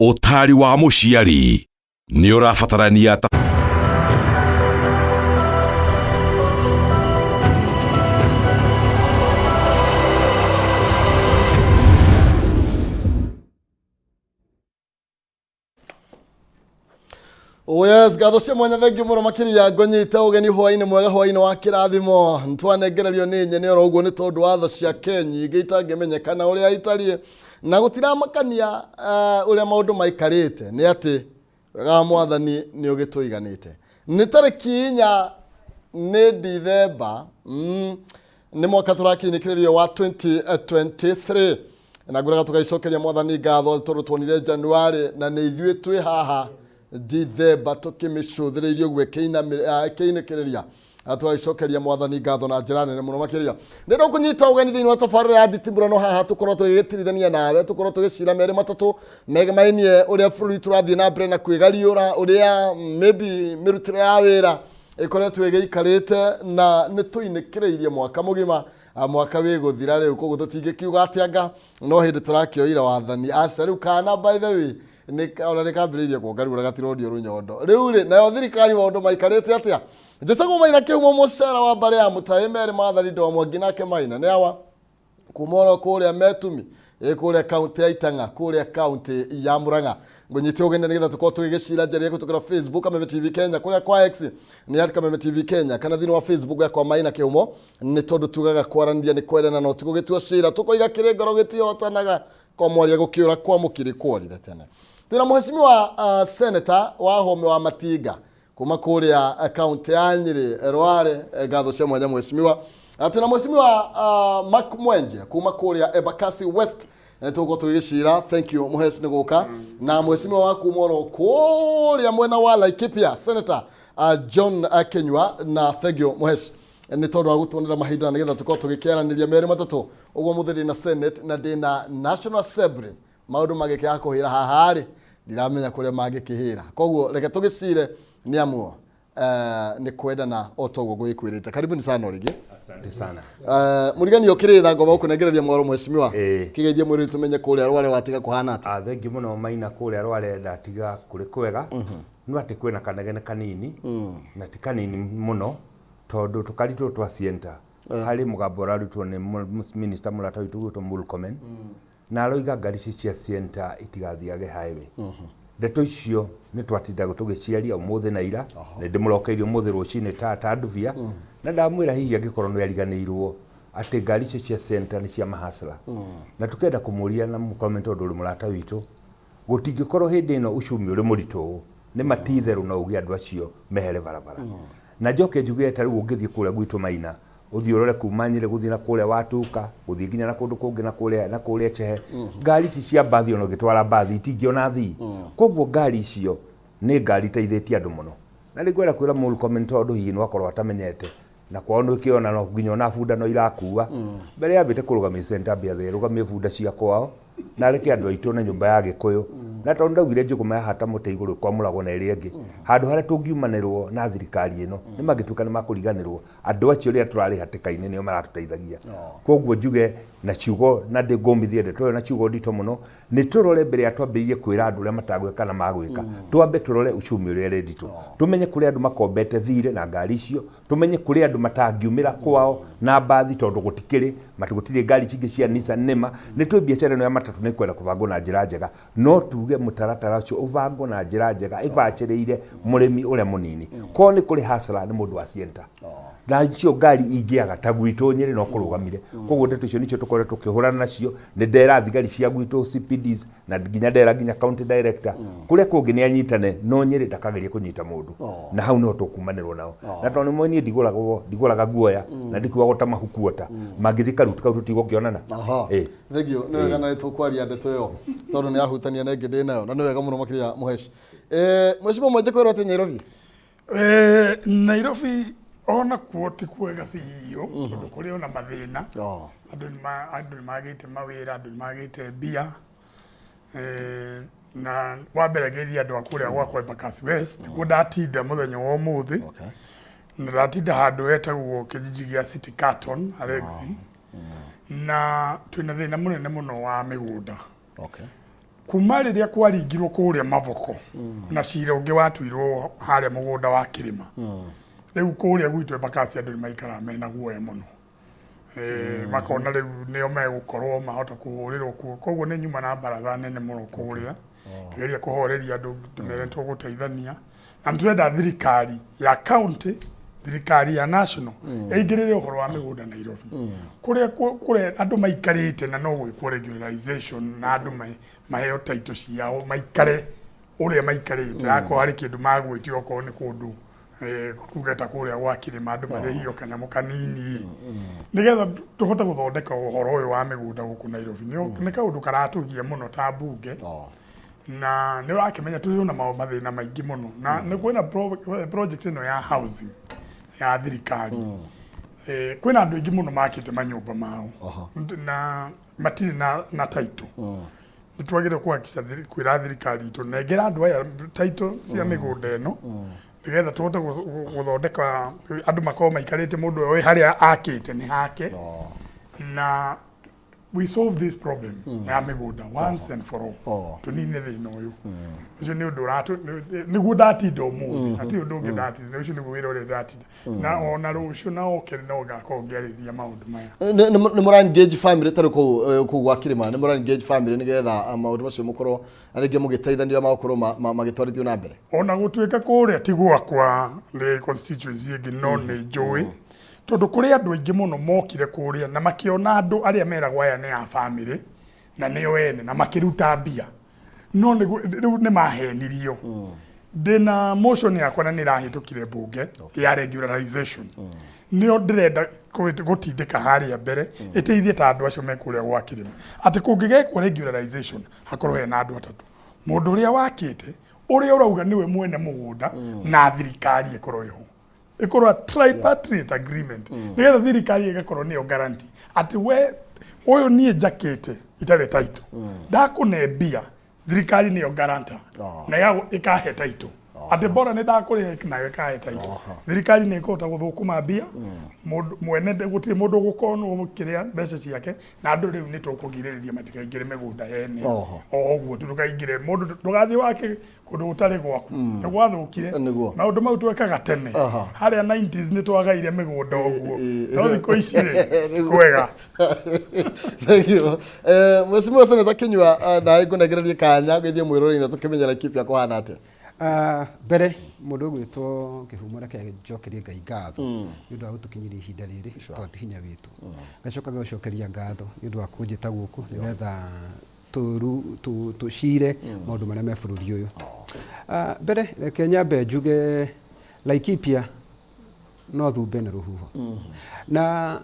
Ũtari wa mũciari nĩ ũrabatarania ta Oh yes, gatho cia mwanya thengi muno makiria ngonyita ugeni hwaini mwega hwaini wa kirathimo ntwanegererio ni nyene oro uguo ni tondu wa tho cia Kenya ingĩtangemenyekana uria itarie na gutiramakania uria maundu maikarite ni ati wega mwathani ni ugituiganite ni tariki 4 ni December ni mwaka turakinyikiririo wa 2023 na guraga tukaicokeria mwathani ngatho tondu twonire January na ni ithuĩ twi haha December tukimicuthireirio gwĩkĩinĩkĩrĩria atwaicokeria mwathani ngatho na njĩra nene mũno makĩria nĩndo kũnyita ũgeni thĩinĩ wa tabarĩra ya Nditimurano haha tũkorwo tũgĩgĩtirithania nawe tũkorwo tũgĩcira merĩ matatũ megemainie ũrĩa bũrũri tũrathiĩ na mbere na kwĩgariũra ũrĩa maybe mĩrutĩre ya wĩra ĩkoretwo ĩgĩikarĩte na nĩ tũinĩkĩrĩirie mwaka mũgima mwaka wĩ gũthira rĩu koguo tũtingĩkiuga atĩanga no hĩndĩ tũrakĩoira wathani aca rĩu kana by the way ona nikambiririe kuongarura gatirodio runyondo riu ri nayo thirikari maundu maikarite atia njecagwo maina kiumo mucera wa bare ya mutaĩ mere mathari ndo mwangi nake maina ni awa kumoro kuria metumi kuria kaunti ya Itanga kuria kaunti ya Murang'a ngonyite ugende nigetha tukorwo tugigicira njeri gutukira Facebook Kameme TV Kenya kuria kwa X ni @Kameme TV Kenya kana thini wa Facebook yakwa maina kiumo ni tondu tugaga kwaranĩria ni kwendana no tigugitua cira tukoiga kirengoro gitiotanaga kwa mwaria gukiura kwa mukiri kworire tene tuna mheshimiwa senator wa home wa Matinga kuma kuria kaunti ya Nyeri Rware gatho cia mwanya mheshimiwa tuna mheshimiwa Mark Mwenje kuma kuria Embakasi West tuko tugicira thank you muhesi niguka na mheshimiwa wa kumoro kuria mwena wa Laikipia senator John Kenywa na thank you muhesi ni tondu wa gutuonera mahinda nigetha tukorwo tugikiaraniria meri matatu uguo muthiri na senate na ndina national assembly maundu magikya kuhira haha ri ndiramenya kuria magikihira koguo reke tugicire ni amuo ni kwendana otogo gwikwirite karibuni sana origi asante sana murigani yokiritha ngoma ukunegereria mwaro mheshimiwa kigeithie mwiri tumenye kuria Rware watiga kuhana ati thengi muno maina kuria Rware ndatiga kuri kwega no ati kwina kanegene kanini na ti kanini muno tondu tukaritwo twa center hari mugambo rarutwo ni minister mulata witu gwitwo Mulkomen na aroiga ngari cia center itigathiage highway ndeto icio ni twatinda tugiciaria umuthi na ira na ndimurokeirio umuthi rucini ta nduvia na ndamwira hihi angikorwo no yariganirwo ati ngari cia center ni cia mahasla na tukenda kumuria na Mulkomen tondu uri mulata witu gutingikorwo hindi ino ucumi uri murito ni matitheru na ugi andu acio mehere barabara na njoke njuge ta riu ungithie kuria gwitu maina uthiorore kumanyire guthie na kuria watuka guthie nginya na kundu kungi na kuria chehe ngari ici cia bathi ono gitwara bathi itingiona thii koguo ngari icio ni ngari teithĩtie andu muno na nĩngwenda kwĩra Mulkomen tondu hihi no akorwo atamenyete na kwao nĩ ũkĩona no nginya na bunda no irakua mbere ya mbite kũrũgamia center mbia the rũgamia bunda cia kwao na reke andu aitũ na nyumba ya gĩkũyũ na tondu ndaugire njũgũma hata mũtĩ igũrũ kwa mũrago na ĩrĩa ĩngĩ handũ harĩa tũngiumanĩrwo na thirikari ĩno nĩ magĩtuĩka nĩ makũriganĩrwo andũ acio rĩa tũrarĩ hatĩka-inĩ nĩo maratũteithagia koguo njuge na ciugo na ndĩngũmithie ndeto na ciugo ndito mũno nĩ tũrore mbere ya twambĩrĩrie kwĩra andũ ũrĩa matagwĩka na magwĩka twambe tũrore uchumi ũrĩa rĩ nditũ tũmenye kũrĩa andũ makombete thirĩ na ngari icio tũmenye kũrĩa andũ matangiumĩra kwao na bathi tondu gutikĩrĩ matugũtirĩ ngari cingĩ cia Nissan nema nĩ twĩ biacara ĩno ya matatũ nĩ kwenda kũbangwo na njĩra njega no tuge mũtaratara ũcio ũbangwo na njĩra njega ĩbacĩrĩire mũrĩmi ũrĩa mũnini ko nĩ kũrĩ hasara nĩ mũndũ wa center na icio ngari ingĩaga ta gwitũ Nyeri no kũrũgamire koguo ndeto icio nicio tũkoretwo tũkĩhũrana nacio nĩ ndera thigari cia gwitũ CPDs na nginya ndera nginya county director kũrĩa kũngĩ nĩ anyitane no Nyeri ndakageria kũnyita mũndũ na hau no tũkumanĩrwo nao na tondũ nĩ mwenye ndigũraga guoya na ndikuaga ta mahukuota mangĩthi karutu kau tũtigũkĩonana thegio nĩ wega na tũkwaria ndeto ĩyo tondu nĩ ahutania na ĩngĩ ndĩ nayo na nĩ wega mũno makĩria muheshi mheshimiwa Mwenje kwĩrwo atĩ Nairobi Nairobi ona kuoti kwega biyo tondu kuri ona mathina andu nĩ magĩte mawĩra andu nĩ magĩte mbia na wambere ngeithi andu akuria gwakwa Embakasi West nĩguo ndatinda muthenya wa ũmũthĩ na ndatinda handũ hetagwo kijiji gĩa City Carton Alexi na twina thĩna mũnene mũno wa mĩgũnda kuma riria kwaringirwo kuria Mavoko na cira ungi watuirwo haria mugunda wa Kirima riu kuria gwitu Embakasi andu maikara mena guoya muno makona riu nio megukorwo mahota kuhurirwo kuo koguo ni nyuma na baratha nene muno kuria kigeria kuhoreria andu tumere tuguteithania na turenda thirikari ya county thirikari ya national eigirire uhoro wa migunda Nairobi kuria andu maikarite na no gwikwo regularization na andu maheo title ciao maikare uria maikarite ako hari kindu magwitio ko ni kundu kugeta kuria gwa Kirima andu marehio kanyamo kanini nigetha tuhote guthondeka uhoro uyu wa migunda guku Nairobi ni kaundu karatugia muno ta bunge na ni wakimenya turi na mathina maingi muno na ni kwina project ino ya housing ya thirikari kwina andu aingi muno makite manyumba mao na matiri na title nitwagire kuhakisha kwira thirikari itu negera andu aya title cia migunda ino nigetha tuhote guthondeka andu makoma maikarite mundu we haria akite ni hake na we solve this problem ya migunda once and for all tunine thina uyu ucio ni undu ratu niguo ndatinda umuthi ati undu ungi ndatinda ucio niguo wira uria ndatinda na ona rucio na okere no ngako ngerithia maundu maya ni mura engage family tari ku gwa Kirima ni mura engage family nigetha maundu macio mukorwo aringi mugiteithania makorwo magitwarithio na mbere ona gutuika kuria ti gwakwa ni constituency ingi no ni njui tondu kuri andu aingi muno mokire kuria na makiona andu aria meragwa aya ni a family na nio ene na makiruta mbia no riu ni mahenirio ndina motion yakwa na nirahitukire bunge ya regularization nio ndirenda gutindika haria mbere iteithie ta andu acio mekuria gwa Kirima ati kungigekwa regularization hakorwo hena andu atatu mundu uria wakite uria urauga niwe mwene mugunda na thirikari ikorwo iho ikorwa tripartite agreement nigetha thirikari igakorwo niyo guarantee ati we uyu nie jakete itare title ndakunembia thirikari niyo guarantee na ikahe title ati bora ni ndakuri na ikahe title thirikari ni ikota guthukuma mbia mwene gutire mundu gukorwo mukiria mbeca ciake na andu riu ni tukugiririria matikaingire migunda ene oguo tukaingire mundu tugathi wake kundu utari gwaku ni gwathukire na undu mau twekaga tene haria 90s ni twagaire migunda oguo no thiko ici kwega thank you mwesimu Senator Kinyua na ngunegererie kanya githie mwirori na tukimenyera kipi akohana ate mbere mundu gwitwo kihumura kia njokerie Ngai ngatho ni undu wa gutukinyiria ihinda riri twati hinya witu ngacoka gucokeria ngatho ni undu wa kunjita guku nigetha tucire maundu maria me bururi uyu mbere reke nyambe njuge Laikipia no thumbe na ruhuho na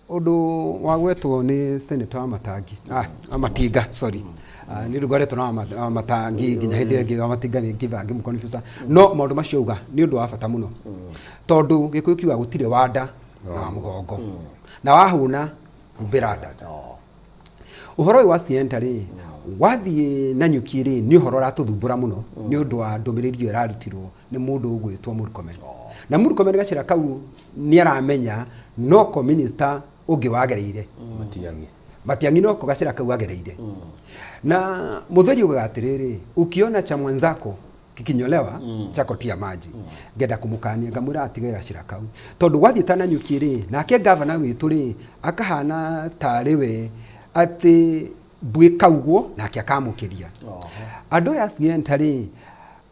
undu wa gwetwo ni Senator wa Matangi Matinga sorry ni rugare tuna Matangi nginya hindi ingi Matinga ni ngivangi mu confuse no maundu macio uga ni undu wa bata muno tondu gikuyu kiuga gutire wanda na mugongo na wahuna mbiranda uhoro wa sienta ri wathie na nyuki ri ni uhoro ratuthumbura muno ni undu wa ndumiriri irarutirwo ni mundu ugwitwo Murkomen na Murkomen gacira kau ni aramenya no ko minister ungi wagereire Matiangi no ko gacira kau wagereire na mutheri ugatiriri ukiona cha mwenzako kikinyolewa chako tia maji ngenda kumukania ngamwira atige gacira kau tondu wathitana nyuki ri nake governor witu ri akahana tariwe ati bwika uguo nake akamukiria andu ya sienta ri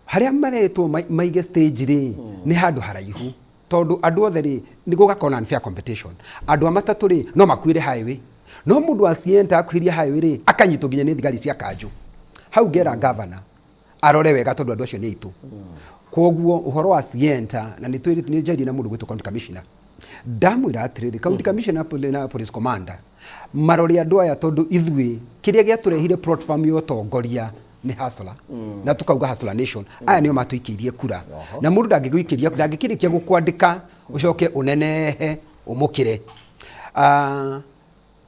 haria maretwo maige stage ri ni handu haraihu tondu andu othe ri ni gugakona unfair competition andu amatatu ri no makwire highway no mundu asienta akwiria highway ri akanyito ginya ni thigari cia kanju hau gera governor arore wega tondu andu acio ni itu koguo uhoro wa sienta na ni twiri ni jadi na mundu gwitu county commissioner ndamwira atiriri county commissioner na police commander marori andu aya tondu ithui kiria giaturehire platform yo tongoria ni hasla na tukauga hasla nation aya nio matuikirie kura na mundu ndangiguikiria ndangikirikia gukwandika ucoke unenehe umukire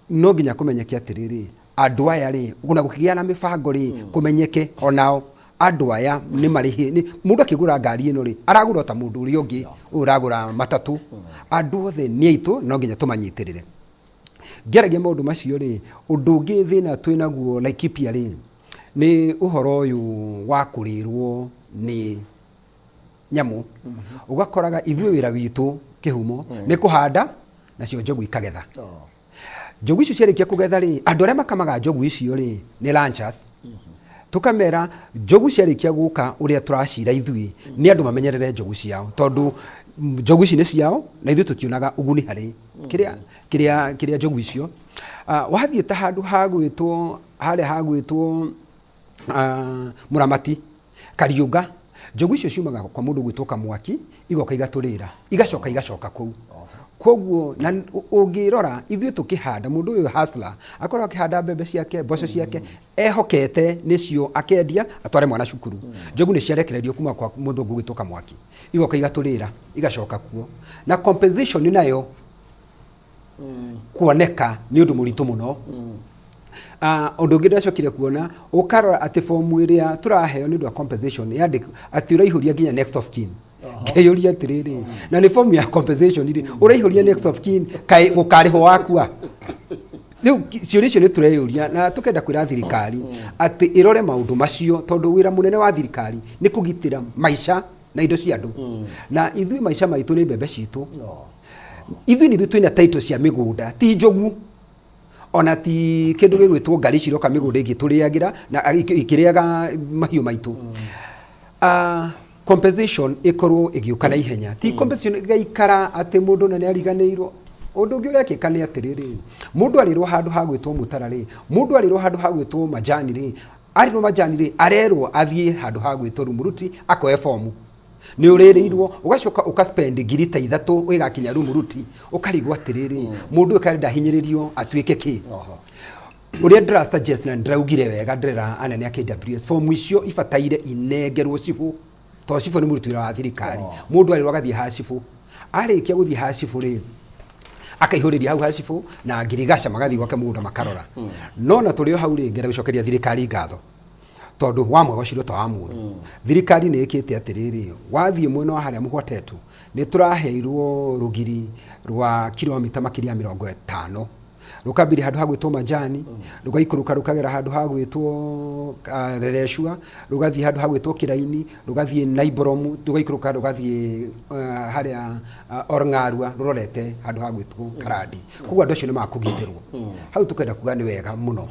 no ginya kumenyekia atiriri andu aya ri kuna gukigia na mibango ri kumenyeke onao andu aya ni marihi ni mundu akigura ngari ino ri aragura ta mundu uri ungi uragura matatu andu othe ni aitu no ginya tumanyitirire ngeragia maundu macio ri undu ungi thina twinaguo Laikipia ri ni uhoro uyu wa kurirwo ni nyamu ugakoraga ithuĩ wĩra witũ kĩhumo nĩ kũhanda nacio njogu ikagetha. Njogu icio ciarĩkia kũgetha rĩ, andũ arĩa makamaga njogu icio rĩ nĩ ranchers. Tukamera njogu ciarĩkia gũka ũrĩa tũracira ithuĩ nĩ andũ mamenyerere njogu ciao, tondũ njogu ici nĩ ciao na ithuĩ tũtionaga uguni harĩ kĩrĩa njogu icio. Wathiĩ ta handũ hagwĩtwo harĩa hagwĩtwo Mũramati Kariũnga, njogu icio ciumaga kwa mũndũ gwĩtwo Kamwaki igoka igatũrĩra igacoka kũu. Koguo na ũngĩrora ithuĩ tũkĩhanda mũndũ ũyũ hustler akorwo akĩhanda mbembe ciake mboco ciake ehokete nĩcio akendia atware mwana cukuru. Njogu nĩ ciarekererio kuma kwa mũthũngũ gwĩtwo Kamwaki igoka igatũrĩra igacoka kuo, na compensation nayo kuoneka nĩ ũndũ mũritũ mũno. Ũndũ ũngĩ ndacokire kuona ũkarora atĩ fomu ĩrĩa tũraheo nĩ ũndũ wa compensation atĩ ũraihũria nginya next of kin. Ngeyũria atĩrĩrĩ, na nĩ fomu ya compensation rĩ ũraihũria next of kin kaĩ gũkarĩhwo wakua. Rĩu ciũria icio nĩ tũreyũria na tũkenda kwĩra thirikari atĩ ĩrore maũndũ macio, tondũ wĩra mũnene wa thirikari nĩ kũgitĩra maica na indo cia andũ. Na ithuĩ maica maitũ nĩ mbembe citũ. Ithuĩ nĩ twĩna title cia mĩgũnda, ti njogu ona ti kĩndũ gĩgwĩtwo ngari ciroka mĩgũnda igĩtũrĩagĩra na ikĩrĩaga mahiũ maitũ. Compensation ikorwo ĩgĩũka na ihenya, ti compensation ĩgaikara atĩ mũndũ na nĩ ariganĩirwo. Ũndũ ũngĩ ũrekĩka nĩ atĩrĩrĩ, mũndũ arĩrwo handũ hagwĩtwo Mũtara rĩ, mũndũ arĩrwo handũ hagwĩtwo Majani rĩ, arĩrwo Majani rĩ arerwo athiĩ handũ hagwĩtwo Rumuruti akoe fomu. Nĩ ũrĩrĩirwo ũgacoka ũkaspend ngiri ta 3 ũgakinya Rumuruti ũkarigwo atĩrĩrĩ mũndũ ũkarĩ ndahinyĩrĩrio atuĩke kĩ. Ũrĩa ndĩra suggest na ndĩraugire wega ndĩra anene a KWS fomu icio ibataire inengerwo cibũ, tondũ cibũ nĩ mũruti wĩra wa thirikari. Mũndũ arĩrwo agathiĩ ha cibũ, arĩkia gũthiĩ ha cibũ rĩ akaihũrĩria hau ha cibũ na ngirigaca magathiĩ gwake mũgũnda makarora. No na tũrĩ o hau rĩ ngenda gũcokeria thirikari ngatho, tondũ wa mwega ũcirwo ta wa mũndũ. Thirikari nĩ ĩkĩte atĩrĩrĩ, wathiĩ mwena wa harĩa mũgwatetu nĩ tũraheirwo rũgiri rwa kilomita makĩria 50 rũkambiri handũ hagwĩtwo Majani rũgaikũrũka rũkagera handũ hagwĩtwo Rereshua rũgathiĩ handũ hagwĩtwo Kiraini rũgathiĩ Naiboromu rũgaikũrũka rũgathiĩ harĩa Orng'arua rũrorete handũ hagwĩtwo Karandi. Koguo andũ acio nĩ makũgitĩrwo. Hau tũkenda kuga nĩ wega mũno.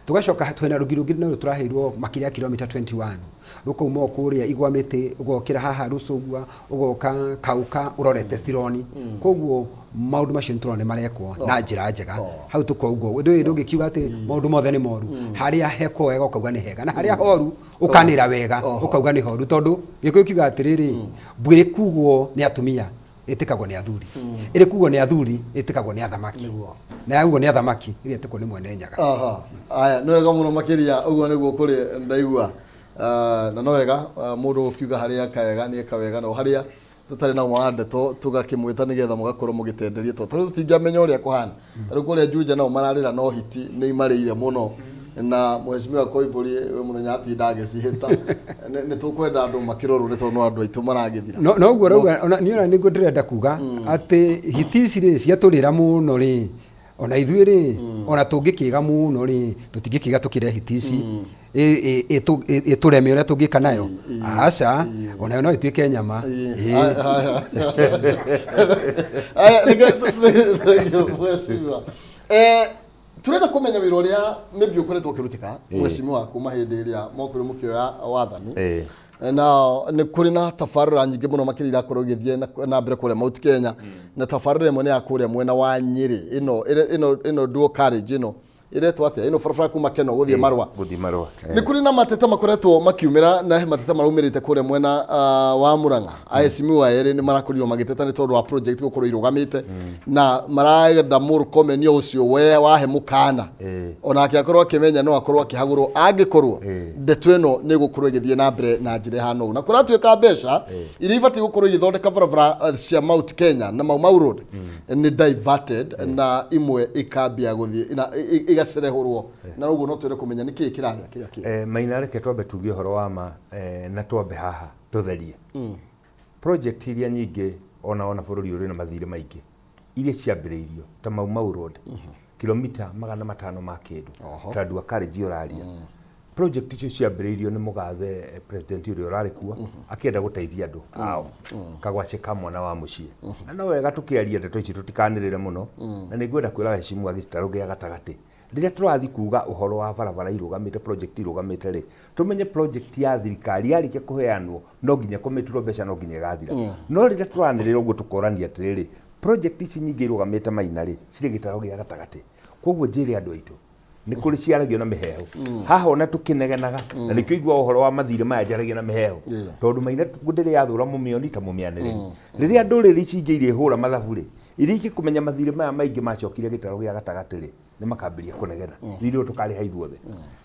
Tugacoka twena rũgiri rũngĩ no tũraheirwo makĩria kilomita 21 rũkauma kũrĩa igwamĩtĩ ũgokĩra haha Rũcũgwa ũgoka Kauka ũrorete Stironi. Koguo maũndũ macio nĩtũrona marekwo na njĩra njega. Hau tũkoguo ũndũ ũyũ ndũngĩkiuga atĩ maũndũ mothe nĩ moru, harĩa heko wega ũkauga nĩ hega na harĩa horu ũkanĩra wega ũkauga nĩ horu, tondũ gĩkũyũ kiuga atĩrĩrĩ mbwĩrĩ kugwo nĩ atumia ĩtĩkagwo nĩ athuri, ĩrĩ kugwo nĩ athuri ĩtĩkagwo nĩ athamaki, na yagwo nĩ athamaki ĩrĩa ĩtĩkwo nĩ mwene nyaga. Aya nĩ wega mũno makĩria ũguo nĩguo kũrĩ ndaigua. Na no wega mũndũ ũkiuga harĩa kawega nĩ kawega, no harĩa tutarĩ na mwandeto tugakĩmwĩta nĩgetha mũgakorwo mũgĩtenderia tondũ tũtingĩamenya ũrĩa kũhana. Tarĩu kũrĩa Juja nao mararĩra no hiti nĩ imarĩire mũno na Mheshimiwa Koimbũri mũthenya atinda agĩcihĩta. Nĩ tũkwenda andũ makĩrorwo nĩ tondũ no andũ aitũ maragĩthira. No ũguo rauga niĩ ona nĩguo ndĩrenda kuga atĩ hiti ici rĩ ciatũrĩra mũno rĩ, ona ithuĩ rĩ ona tũngĩkĩga mũno rĩ tũtingĩkĩga tũkĩre hiti ici ĩtũreme ũrĩa tũngĩka nayo. Aca onayo no ĩtuĩke nyama. Turenda kũmenya wĩra ũrĩa maybe ũkoretwo ũkĩrutĩka Mheshimiwa kuma hĩndĩ ĩrĩa mokwĩrwo mũkĩoya wathani. Na nĩ kũrĩ na tabarĩra nyingĩ mũno makĩria irakorwo igĩthiĩ na mbere kũrĩa Mount Kenya, na tabarĩra ĩmwe nĩ ya kũrĩa mwena wa Nyĩrĩ ĩno dual carriage ĩno iretwo atĩa ĩno barabara kuma Keno gũthiĩ Marua. Nĩ kũrĩ na mateta makoretwo makiumĩra na mateta maraumirĩte kũrĩa mwena wa Murang'a. Mheshimiwa erĩ nĩ marakorirwo magĩteta nĩ tondũ wa project gũkorwo irũgamĩte na marenda Murkomen ũcio we wahe mũkana onake akorwo akĩmenya no akorwo akĩhagũrwo angĩkorwo ndeto ĩno nĩ gũkorwo igĩthiĩ na mbere na njĩra ihana ũũ, na kũratuĩka mbeca iria ibatiĩ gũkorwo igĩthondeka barabara cia Mount Kenya na Mau Road nĩ diverted na imwe ikambia gũthiĩ igacerehorwo, na ũguo no twere kũmenya nĩ kĩĩ kĩrarĩa kĩrĩa kĩĩ. Maina reke twambe tuge ũhoro wa ma na twambe haha tũtherie project iria nyingĩ ona bũrũri ũrĩ na mathirĩ maingĩ iria ciambĩrĩirio ta Mau Road kilomita 500 ma kĩndũ ta dual carriage ũraria project icio ciambĩrĩirio nĩ mũgathe president ũrĩa ũrarĩ kuo akĩenda gũteithia andũ ao kagwace ka mwana wa mũciĩ na no wega tũkĩaria ndeto ici tũtikanĩrĩre mũno na nĩngwenda kwĩra Weshimua gĩtarũ gĩa gatagatĩ rĩrĩa tũrathi kuga ũhoro wa barabara irũgamĩte project irũgamĩte rĩ tũmenye project ya thirikari yarĩkia kũheanwo no nginya kũmĩturwo mbeca no nginya ĩgathira no rĩrĩa tũranĩrĩra ũguo tũkorania atĩrĩrĩ project ici nyingĩ irũgamĩte maina rĩ cirĩ gĩtarũ gĩa gatagatĩ koguo njĩre andũ aitũ nĩ kũrĩ ciaragio na mĩheho haha ona tũkĩnegenaga na nĩkĩo igua ũhoro wa mathirĩ maya njaragia na mĩheho tondũ maina ndĩrĩ yathũra mũmĩoni ta mũmĩanĩrĩri rĩrĩa ndũrĩrĩ ici ingĩ irĩ hũra mathabu rĩ iria ikĩkũmenya mathirĩ maya maingĩ macokire gĩtarũ gĩa gatagatĩ rĩ nĩ makambĩria kũnegena rĩrĩa tũkarĩha ithuothe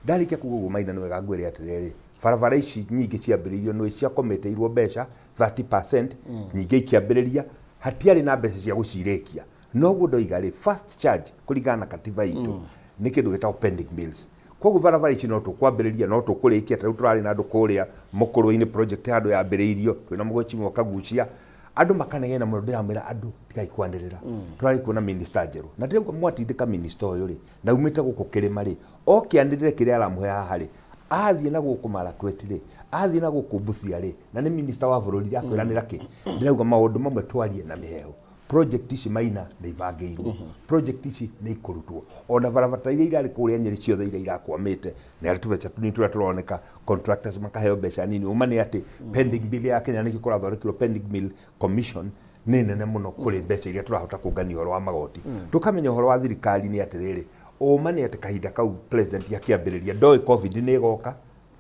ndarĩkia kuga ũguo maina nĩ wega ngwĩre atĩrĩrĩ barabara ici nyingĩ ciambĩrĩirio nĩ ciakometeirwo mbeca 30% nyingĩ ikiambĩrĩria hatiarĩ na mbeca cia gũcirĩkia noguo ndoiga rĩ first charge kũringana na katiba itũ nĩ kĩndũ gĩtagwo pending bills koguo barabara ici no tũkwambĩrĩria no tũkũrĩkia tarĩu tũrarĩ na andũ kũrĩa mũkũrũ-inĩ project handũ yambĩrĩirio twĩna mũgoci mwakagucia andũ makanegena mũno ndĩramwĩra andũ tigai kwanĩrĩra tũrarĩ kuona minister njerũ na ndĩrauga mwatindĩka minister ũyũ rĩ na umĩte gũkũ kĩrĩma rĩ okĩanĩrĩre kĩrĩa aramũhe haha rĩ athiĩ na gũkũ Marakweti rĩ athiĩ na gũkũ Busia rĩ na nĩ minister wa bũrũri akwĩranĩra kĩ ndĩrauga maũndũ mamwe twarie na mĩheho project ici maina nĩ ibangĩirwo project ici nĩ ikũrutwo ona barabara iria irarĩ kũrĩa Nyeri ciothe iria irakwamĩte nĩ arĩ tũbeca tũnini tũrĩa tũroneka contractors makaheo mbeca nini uma nĩ atĩ pending bill ya Kenya nĩkĩo kũrathondekirwo pending bill commission nĩ nene mũno kũrĩ mbeca iria tũrahota kũngania ũhoro wa magoti tũkamenya ũhoro wa thirikari nĩ atĩrĩrĩ ũma nĩ atĩ kahinda kau president akĩambĩrĩria ndoĩ covid nĩ ĩgoka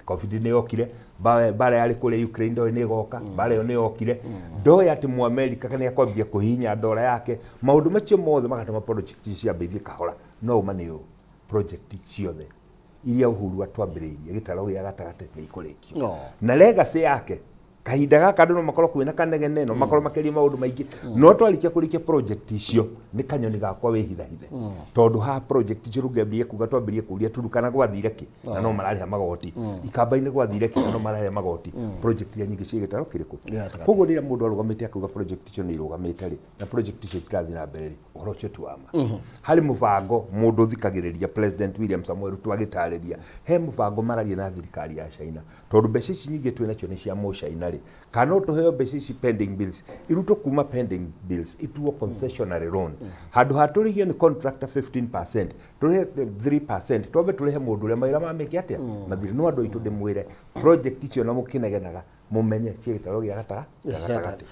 covid nĩ yokire bara yarĩ kũrĩa Ukraine ndoĩ nĩ ĩgoka bara ĩyo nĩ yokire ndoĩ atĩ Mũamerika kana akwambia kũhihinya ndora yake maũndũ macio mothe magatũma project ciambĩrĩrie kahora no uma nĩ project ciothe iria Uhuru atwambĩrĩirie gĩtarũ gĩa gatagatĩ nĩ ikũrĩkio na legacy yake kahinda gaka andũ no makorwo kwĩna kanegene no makorwo makĩria maũndũ maingĩ no twarikia kũrikia project icio nĩ kanyoni gakwa wĩhithahithe tondũ ha project icio rũngĩambĩrĩria kuga twambĩrĩrie kũria Turukana gwathire kĩ na no mararĩha magoti Ikamba-inĩ gwathire kĩ na no mararĩha magoti project iria nyingĩ ciĩ gĩtarũ kĩrĩkũ koguo rĩrĩa mũndũ arũgamĩte akuga project icio nĩ irũgamĩte rĩ na project icio cirathiĩ na mbere rĩ ũhoro ũcio tu wama harĩ mũbango mũndũ ũthikagĩrĩria President William Samoei Ruto agĩtarĩria he mũbango mararia na thirikari ya China tondũ mbeca ici nyingĩ twĩ nacio nĩ cia Mũchina kana tuheo mbeca ici pending bills iruto kuma pending bills ituo concessionary loan handũ hatũrĩhio nĩ contractor 15% tũrĩhe 3% twambe tũrĩhe mũndũ ũrĩa mawĩra mamĩke atĩa mathirĩ no andũ aitũ ndĩmwĩre project icio na mũkĩnegenaga mumenye ciĩgĩtarũ gĩa gatagatĩ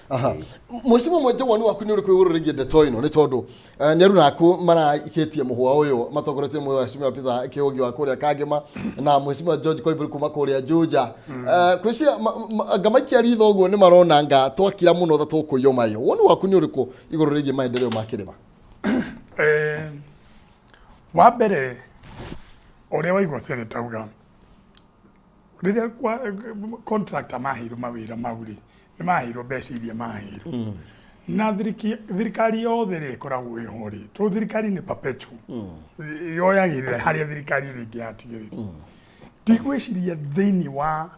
Mheshimiwa mwenje wani waku nĩ ũrĩkũ igũrũrĩgie ndeto ĩno nĩ tondũ nĩ aruna aku maraikĩtie mũhũa ũyũ matongoretie Mheshimiwa Peter Kĩũngi wa kũrĩa Kangema na Mheshimiwa George Koimbũri kuma kũrĩa Juja kwĩcia ngamaikia ritho ũguo nĩ marona nga twakira mũno tha tũkũiywo mayo wani waku nĩ ũrĩkũ igũrũrĩgie maendeleo ma kĩrĩma wa mbere ũrĩa waigua Senator uga rĩrĩa contractor maheirwo mawĩra mau rĩ nĩ maheirwo mbeca iria maheirwo na thirikari yothe rĩ ĩkoragwo ĩho rĩ tondũ thirikari nĩ perpetual yoyagĩrĩra harĩa thirikari rĩngĩ yatigĩrĩra ndigwĩciria thĩinĩ wa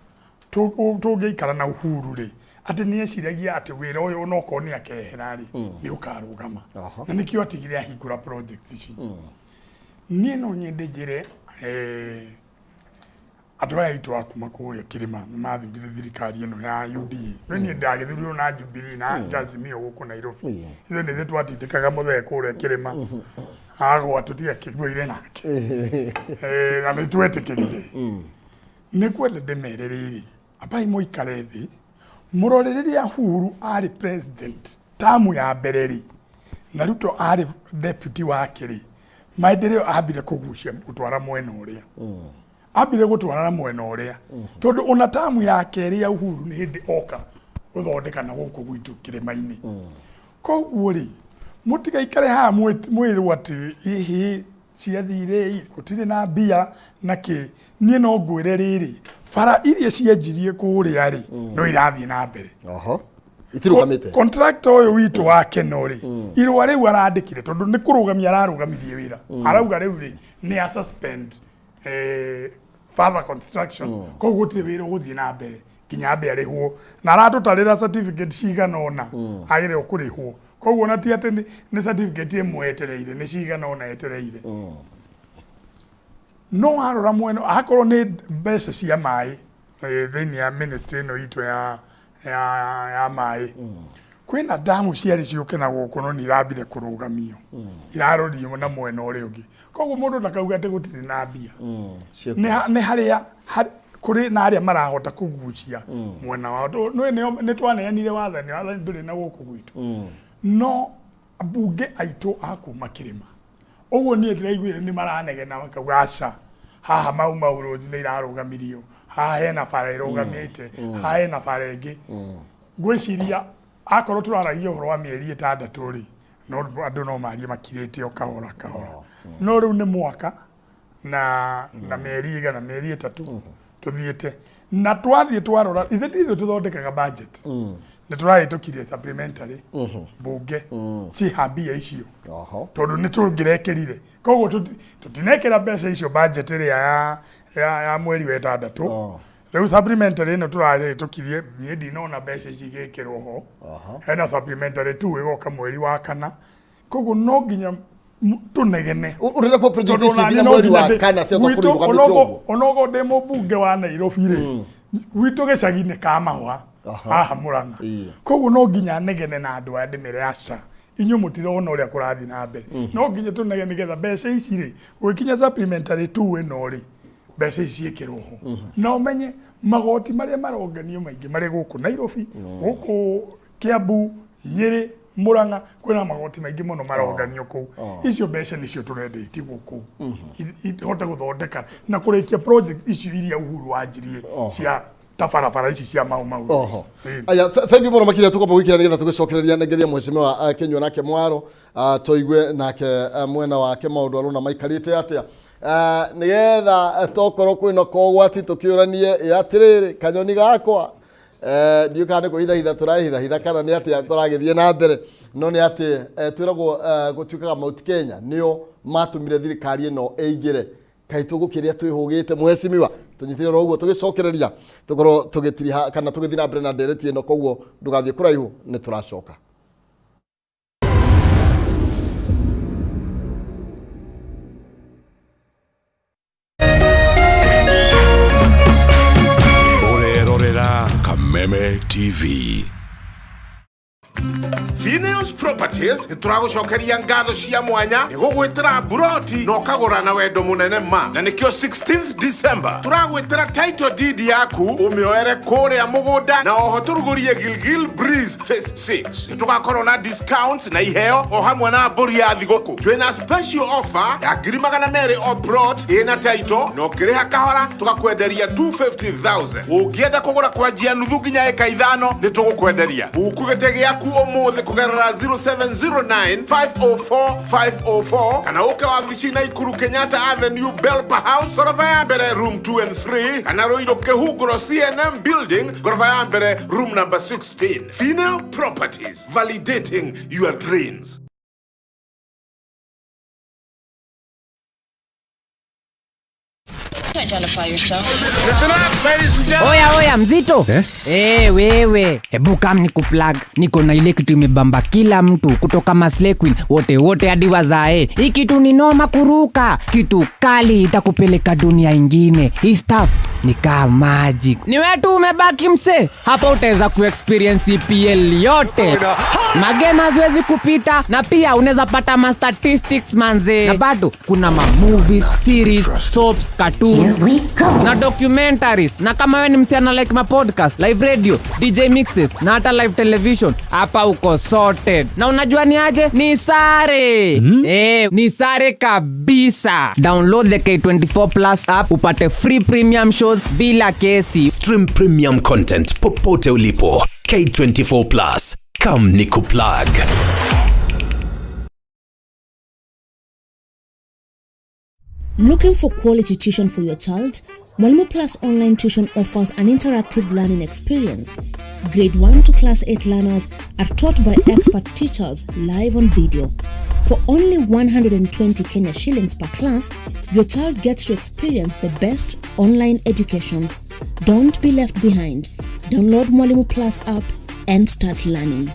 tũngĩikara na Uhuru rĩ atĩ nĩ eciragia atĩ wĩra ũyũ onokorwo nĩ akehera rĩ nĩ ũkarũgama na nĩkĩo atigire ahingũra project ici niĩ no nyende njĩre andũ aya aitũ a kuma kũrĩa kĩrĩma nĩ mathurire thirikari ĩno ya UDA no niĩ ndagĩthurirwo na Jubilee na Azimio gũkũ Nairobi ithuĩ nĩ ithuĩ twatindĩkaga mũthee kũrĩa kĩrĩma agwa tũtiakĩiguire nake na nĩ twetĩkĩrire nĩ kwenda ndĩmere rĩrĩ abai mũikare thĩ mũrore rĩrĩa Uhuru arĩ president tamu ya mbere rĩ na Ruto arĩ deputy wake rĩ maendeleo ambire kũgucia gũtwara mwena ũrĩa ambire gũtwara mwena ũrĩa tondũ ona tamu ya kerĩ ya Uhuru nĩ hĩndĩ oka gũthondeka na gũkũ gwitũ kĩrĩma-inĩ koguo rĩ mũtigaikare haha mwĩrwo atĩ hihi ciathire gũtirĩ na mbia na kĩ niĩ no ngwĩre rĩrĩ bara iria cienjirie kũrĩa rĩ no irathiĩ na mbere itirugamite contractor ũyũ witũ wa Keno rĩ irũa rĩu arandĩkire tondũ nĩ kũrũgamia ararũgamithie wĩra arauga rĩu rĩ nĩ a suspend further construction koguo gũtirĩ wĩra ũgũthiĩ na mbere nginya ambe arĩhwo na aratũtarĩra certificate cigana ũna agĩrĩirwo kũrĩhwo koguo na ti atĩ nĩ certificate ĩmwe etereire nĩ cigana ũna etereire no arora mweno hakorwo ni mbeca cia mai thini ya ministry no itu ya mai kwina damu ciari ciuke na guku no nirambire kurugamio irarorio na mwena uri ungi koguo mundu ndakauga ati gutiri na mbia ni haria kuri na aria marahota kugucia mwena wao ni twaneanire wathani nduri na guku gwitu no bunge aitu akuma kirima uguo nie ndiraiguire ni maranegena makauga aca haha mau roads ni irarugamirio haha hena bara irugamite haha hena bara ingi ngwiciria akorwo turaragia uhoro wa mieri 6 ri no andu no marie makirite o kahora no riu ni mwaka na mieri igana mieri 3 tuthiete na twathie twarora ithe tuthondekaga budget ni turaitukirie supplementary bunge cihambia icio tondu ni tungirekerire koguo tutinekera mbeca icio budget ria ya mweri wa 6 riu supplementary no turaitukirie nie ndinona mbeca ici igikirwo ho hena supplementary 2 igoka mweri wa 4 koguo no nginya tunegene urira ko prejudice nginya mweri wa 4 cia thukuru ugamite onogo demo bunge wa Nairobi ri gwitu gicagi-ini ka mahwa haha Murang'a koguo no nginya negene na andu aya ndimere aca inyu mutirona uria kurathi na mbere no nginya tunegene nigetha mbeca ici ri gwikinya supplementary 2 ino ri mbeca ici ciikirwo ho no umenye magoti maria maronganio maingi mari guku Nairobi guku Kiambu Nyeri Murang'a kwina magoti maingi muno maronganio kuu icio mbeca nicio turendeti guku ihota guthondeka na kurikia project icio iria Uhuru wanjirie cia tabarabara ici cia mau aya thank you muno makiri tuko wiki nigetha tugicokereria negeria mheshimiwa Kenywa nake Mwaro toigwe nake mwena wake maundu arona maikarite atia nigetha tokorwo kwina kogwati tukiuranie atiriri kanyoni gakwa ndiukane ko hitha turahitha kana ni ati akoragithie na mbere no ni ati twiragwo gutuikaga Mount Kenya nio matumire thirikari ino eigire kaitugukiria twihugite mheshimiwa tunyitire ro uguo tugicokereria tukorwo tugitiriha kana tugithina mbere na ndereti ino koguo ndugathie kuraihu ni turacoka Kameme TV. Phineas Properties turagucokeria ngatho cia mwanya nigugwitira buroti no kagura na wendo munene ma na nikio 16th December turagwitira title deed yaku umioere kuria mugunda na oho turugurie Gilgil Breeze Phase 6 tugakorwo na discounts na iheo o hamwe na mburi ya thiguku twina special offer ya $200 obrot ina title no kiriha kahora tugakwenderia 250,000 ukienda kugura kwanjia nuthu nginya eka 5 nitugukwenderia ukugete yaku omuthi kugerera 0709504504 kana uke wabici na Ikuru Kenyatta Avenue Belpa House gorofa ya mbere room 2 and 3 kana Roiro Kehuguro CNM building gorofa ya mbere room number 16. Female Properties, validating your dreams. Identify yourself. Listen up, ladies and gentlemen. Oya mzito wewe hebu kam nikuplug niko na ile kitu imebamba kila mtu kutoka Maslay Queen wote hadi wazae. Hii kitu ni noma kuruka, kitu kali itakupeleka dunia ingine. Hii stuff ni kama magic. Ni wewe tu umebaki mse, hapa utaweza kuexperience EPL yote. Magame haziwezi kupita na pia unaweza pata ma statistics manze. Na bado kuna ma movies, series, soaps, cartoons na documentaries. Na kama wewe ni msichana like ma podcast, live radio, DJ mixes na hata live television, hapa uko sorted. Na unajua ni aje? Ni sare. Ni sare kabisa. Download the K24 Plus app upate free premium shows bila kesi. Stream premium content popote ulipo. K24 Plus. Come nikuplug. Looking for quality tuition for your child? Mwalimu Plus Online Tuition offers an interactive learning experience. Grade 1 to Class 8 learners are taught by expert teachers live on video. For only 120 Kenya shillings per class, your child gets to experience the best online education. Don't be left behind. Download Mwalimu Plus app and start learning.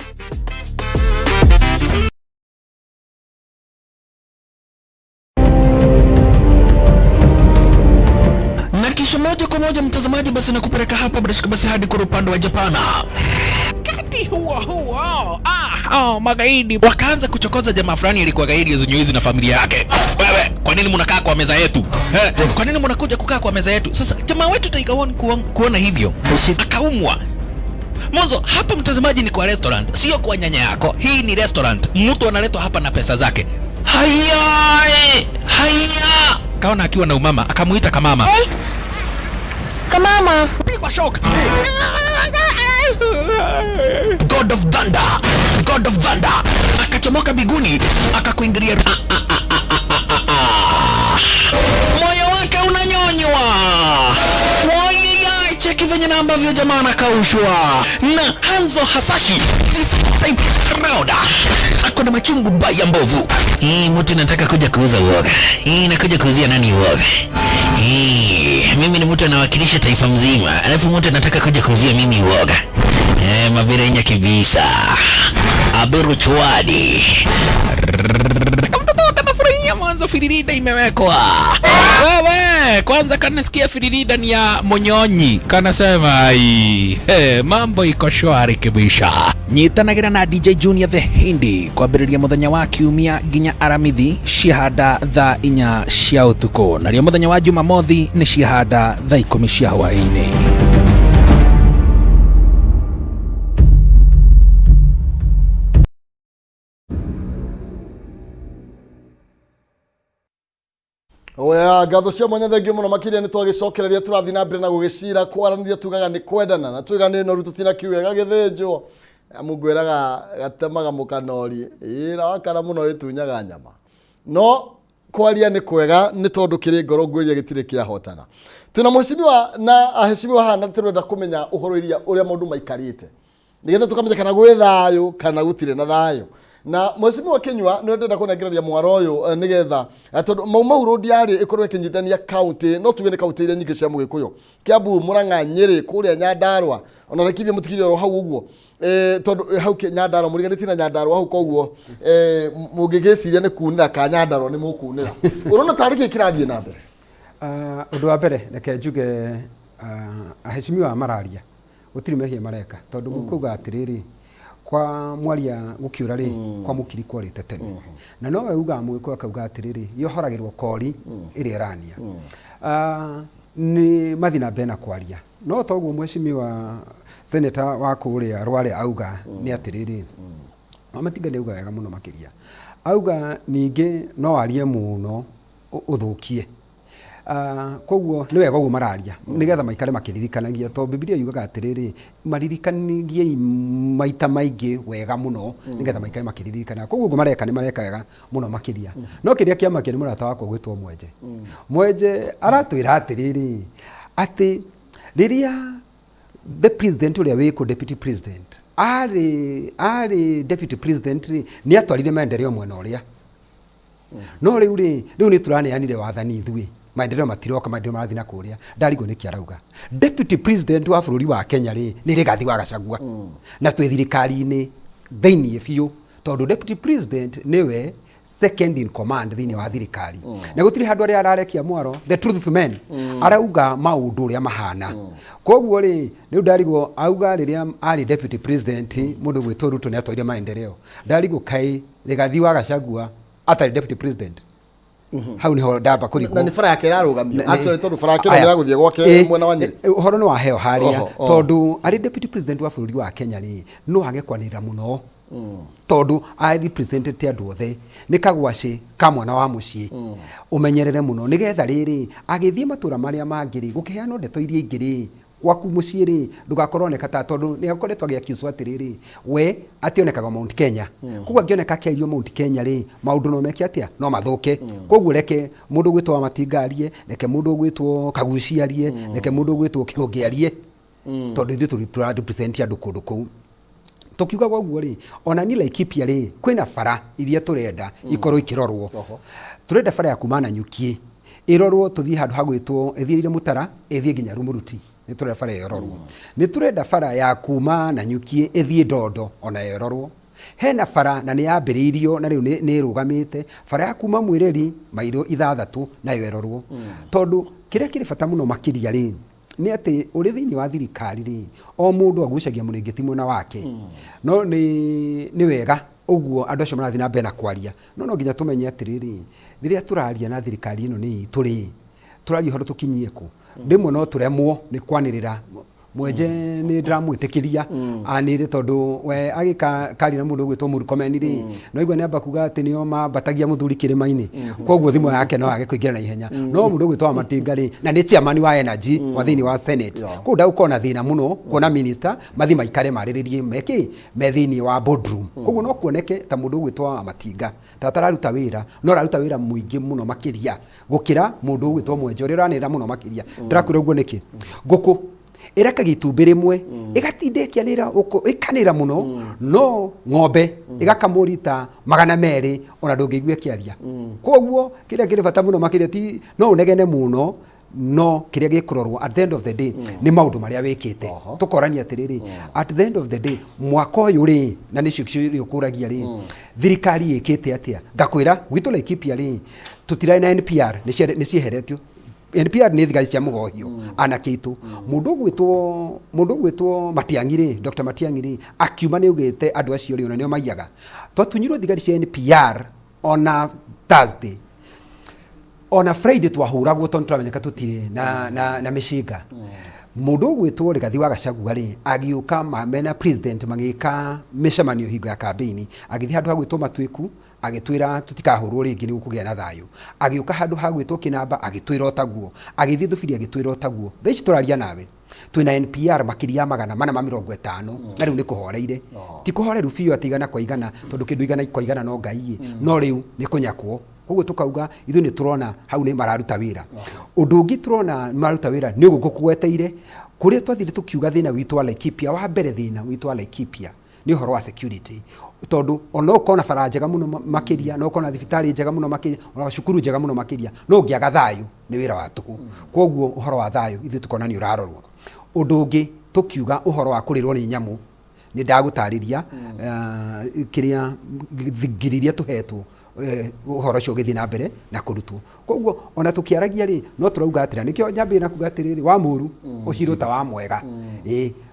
moja mtazamaji, basi nakupeleka hapa basi hadi kwa upande wa Japana. Kati huo magaidi wakaanza kuchokoza jamaa fulani alikuwa gaidi Zunyuizi na familia yake. Wewe, kwa nini mnakaa kwa meza yetu? Kwa nini mnakuja kukaa kwa meza yetu? Sasa jamaa wetu Taikawon kuona hivyo akaumwa. Mwanzo hapa mtazamaji ni kwa restaurant, sio kwa nyanya yako. Hii ni restaurant. Mtu analetwa hapa na pesa zake. Haya! Kaona akiwa na umama, akamuita Kamama. Hey! Kamama! Pigwa shock. God of Thunder. Akachomoka biguni, akakuingilia. Moyo wake unanyonywa. Cheki venye na ambavyo jamaa anakaushwa. Na Hanzo Hasashi is proud. Ako na machungu baya mbovu. Mtu nataka kuja kuuza uoga. Nakuja kuuzia nani uoga? Mimi ni mtu anawakilisha taifa mzima. Alafu mtu anataka kuja kuuzia mimi uoga. Mabira nya kibisa. Aberu chwadi. Mwanzo firirida imewekwa. Wewe kwanza kanasikia firirida ni ya Monyonyi. Kanasema mambo iko shwari kibisha. Nyitanagira na DJ Junior the Hindi kwa biriria muthenya wa kiumia ginya aramithi shihada tha inya cia utuko. Na rio muthenya wa Jumamothi ni shihada tha 10 cia hwaini. Oya gatho cia mwanya thengio muno makiria ni twagicokereria turathi na mbere na gugicira kwaranĩria tugaga ni kwendana na twiga ni no rututina kiuga githĩnjwo amugwiraga gatemaga mukanori ira wakara muno itunyaga nyama no kwaria ni kwega ni tondu kiri ngoro ngwiria gitire kia hotana tuna mheshimiwa na aheshimiwa hana turenda kumenya uhoro iria uria mundu maikarite nigetha tukamenya kana gwi thayo kana gutire na thayo na mheshimiwa Kenywa no ndenda kunegereria mwaro uyu nigetha tondu Mau Road yari ikorwe kinyitania county no tugene county iria nyingi cia Mugikuyu Kiambu Murang'a Nyeri kuria Nyandarua ona rekibia mutikiri ro hau uguo tondu hau Nyandarua muriganiti na Nyandarua hau koguo mungigiciria ni kunira ka Nyandarua ni mukunira urona tariki kirathie na mbere undu wa mbere reke njuge aheshimiwa mararia gutiri mehia mareka tondu mukuga atiriri kwa mwaria gukiura ri kwa mukiri kwarite tene na no we uga mwiko akauga atiriri yohoragirwo kori iri irania ni mathina bena kwaria no toguo mheshimiwa senator wa kuria Rware auga ni atiriri amatiga ni uga wega muno makiria auga ningi no arie muno uthukie koguo ni wega uguo mararia nigetha maikare makiririkanagia to Biblia yugaga atiriri maririkanagie maita maingi wega muno nigetha maikare makiririkana koguo uguo mareka ni mareka wega muno makiria no kiria kiama kiri murata wako gwitwo mwenje aratwira atiriri ati riria the president uria wiko deputy president ari deputy president ni atwarire maendeleo mwena uria no riu ni turaneanire wathani ithui maendeleo matiroka maendeleo marathi na kuria ndarigo ni kiarauga deputy president wa bururi wa Kenya ni Rigathi wa Gachagua na twi thirikari-ini thĩinĩ biũ tondu deputy president niwe second in command thĩinĩ wa thirikari na gutiri handu aria ararekia mwaro the truthful men arauga maundu uria mahana koguo ri ndarigo auga riria ari deputy president mundu gwitwo Ruto ni atwarire maendeleo ndarigo kai Rigathi wa Gachagua atari deputy president hau niho ndamba kuriko na ni fara yake rarugamio actually tondu fara yake ngira guthie gwake mwena wa Nyeri uhoro no aheo haria tondu ari deputy president wa bururi wa Kenya ri no age kwanira muno tondu I represented andu othe ni kagwaci ka mwana wa mucii umenyerere muno nigetha riri agithie matura maria mangiri gukiheana ndeto iria ingiri gwaku mucii ri ndugakorwo neka ta tondu ni akoretwo agiakiuswa atiriri we ationekaga Mount Kenya koguo angioneka kerio Mount Kenya ri maundu no meke atia no mathuke koguo reke mundu gwitwo Matingarie reke mundu gwitwo Kaguciarie reke mundu gwitwo Kiongiarie tondu ithu turi represent andu kundu kuu tukiuga gwaguo ri ona ni Laikipia ri kwina bara iria turenda ikorwo ikirorwo turenda bara ya kumana Nyuki irorwo tuthii handu hagwitwo ethirire Mutara ethie nginya Rumuruti ni turenda bara yororwo ni turenda bara ya kuma na Nyuki ethie Ndondo ona yororwo hena bara na ni yambiriirio na riu ni rugamite bara ya kuma Mwireri mairo 6 na yororwo tondu kiria kiri bata muno makiria ri nä atä å rä thä inä wa thirikari rä o må ndå agucagia må rä ngä ti mwena wake no nä wega å guo andå acio marathiä na mbere na kwaria no nginya tå menye atä rä rä rä rä a tå raria na thirikari ä no nä itå rä tå raria horo tå kinyie kå rĩmwe no tå remwo nä kwanä rä ra mwenje nä ndä ramwä tä kä ria anä rä tondå we agä kari na må ndå å gwä two må rukomeni rä no igua nä amba kuga atä nä o mambatagia må thuri kä rä ma-inä koguo thimå yake no age kå ingä ra na ihenya no må ndå å gwä two wa matinga rä na nä chairman wa energy wa thä inä wa senate kå ndagå korwo na thä na må no kuona minister mathi maikare marä rä rie mekä me thä inä wa boardroom koguo no kuoneke ta må ndå å gwä two wa matinga tararuta wä ra no araruta wä ra må ingä må no makä ria gå kä ra må ndå å gwä two mwenje å rä a å ranä ra må no makä ria ndä rakwä ra å guo nä kä ngå kå ĩrekaga itumbĩ rĩmwe ĩgatindĩkianĩra ĩkanĩra mũno no ng'ombe ĩgakamwo rita 200 ona ndũngĩigua ĩkĩaria koguo kĩrĩa kĩrĩ bata mũno makĩria ti no ũnegene mũno no kĩrĩa gĩkũrorwo at the end of the day nĩ maũndũ marĩa wĩkĩte tũkorania atĩrĩrĩ at the end of the day mwaka ũyũ rĩ na nĩcio kĩrĩa ũkũragia rĩ thirikari ĩkĩte atĩa ngakwĩra gwitũ Laikipia rĩ tũtirarĩ na NPR nĩ cieheretio NPR nä thigari cia mũgohio anake itũ mũndũ gwĩtwo Matiang'i rĩ Dr Matiang'i rĩ akiuma nĩ ugĩte andũ acio rĩ ona nĩo maiyaga twatunyirwo thigari cia NPR ona Thursday ona Friday twahũragwo tondũ tũramenyeka tũtirĩ na mĩcinga mũndũ gwĩtwo Rigathi wa Gachagua rĩ agĩũka mena president magĩka mĩcemanio hingo ya campaign agĩthiĩ handũ ha gwĩtwo Matuĩku agĩtwĩra tũtikahũrwo rĩngĩ nĩ gũkũgĩa na thayũ agĩũka handũ ha gwĩtwo Kĩnamba agĩtwĩra ũtaguo agĩthiĩ Thubiri agĩtwĩra ũtaguo thaa ici tũraria nawe twĩna NPR makĩria 450 na rĩu nĩ kũhoreire ti kũhoreru biũ atĩ igana kwa igana tondũ kĩndũ igana kwa igana no Ngai no rĩu nĩ kũnyakwo koguo tukauga ithuĩ nĩ tũrona hau nĩ mararuta wĩra ũndũ ũngĩ tũrona mararuta wĩra nĩ ũguo gũkweteire kũrĩa twathire tũkiuga thĩna witũ wa Laikipia wa mbere thĩna witũ wa Laikipia nĩ ũhoro wa security tondu ona ukona bara njega muno makiria no ukona thibitari njega muno makiria ona cukuru njega muno makiria no ngiaga thayu ni wira wa tuku koguo uhoro wa thayu ithu tukona ni urarorwo undu ungi tukiuga uhoro wa kurirwo ni nyamu ni ndagutariria kiria ngiriria tuhetwo uhoro cio githi na mbere na kurutwo koguo ona tukiaragia ri no turauga atira nikio nyambi na kuga atiriri wa muru uhiro ta wa mwega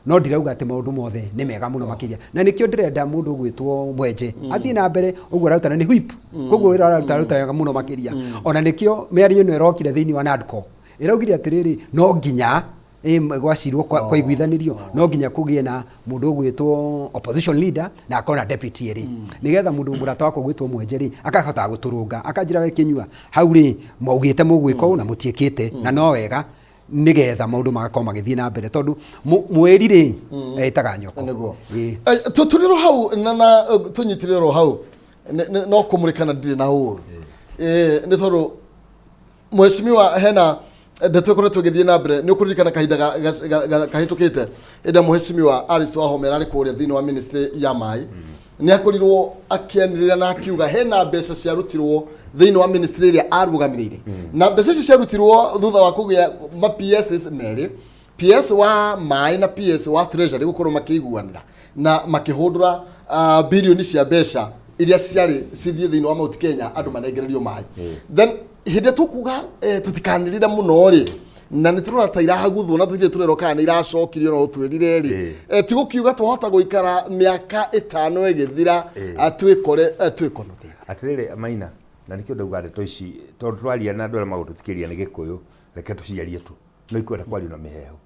no ndirauga ati maundu mothe ni mega muno makiria na nikio ndirenda mundu gwitwo mwenje athii na mbere uguo rautana ni whip koguo ira rautana muno makiria ona nikio mĩario ĩno ĩrokire thĩinĩ wa NADCO ĩraugire atiriri no nginya gwacirwo kwa iguithanirio no nginya kũgĩe na mũndũ gwĩtwo opposition leader na akona deputy ri nigetha mũndũ mũrata wako gwĩtwo mwenje ri akahota gũtũrũnga akanjira we Kinyua hau ri maugĩte mũgwĩko na mũtiĩkĩte na no wega nigetha maundu magakorwo magĩthiĩ na mbere tondu mweri ri etaga nyoko tutuliro hau na tunyitiriro hau no kũmũrĩkana ndirĩ na ũru nĩ tondu mheshimiwa hena ndeto ikoretwo githie na mbere ni ukuririkana kahinda kahitukite enda mheshimiwa Alice Wahome ari kuria thini wa ministry ya mai ni akorirwo akianirira na akiuga hena mbeca cia rutirwo thini wa ministry iria arugamirire na mbeca cia rutirwo thutha wa kugia ma PSs meri PS wa mai na PS wa treasury gukorwo makiguanira na makihundura bilioni cia mbeca iria ciari cithie thini wa Mount Kenya andu manengererio mai then hinde tukuga tutikanirira muno ri na niturona ta irahaguthwo na tuje turero kana iracokirio no twirire ri ti gukiuga tuhota guikara miaka 5 igithira atwikore twikonote atirire Maina na nikio ndauga ndeto ici tondu twaria na ndwara maundu tikiria ni gikuyu reke tuciarie tu no ikwenda kwaria na miheho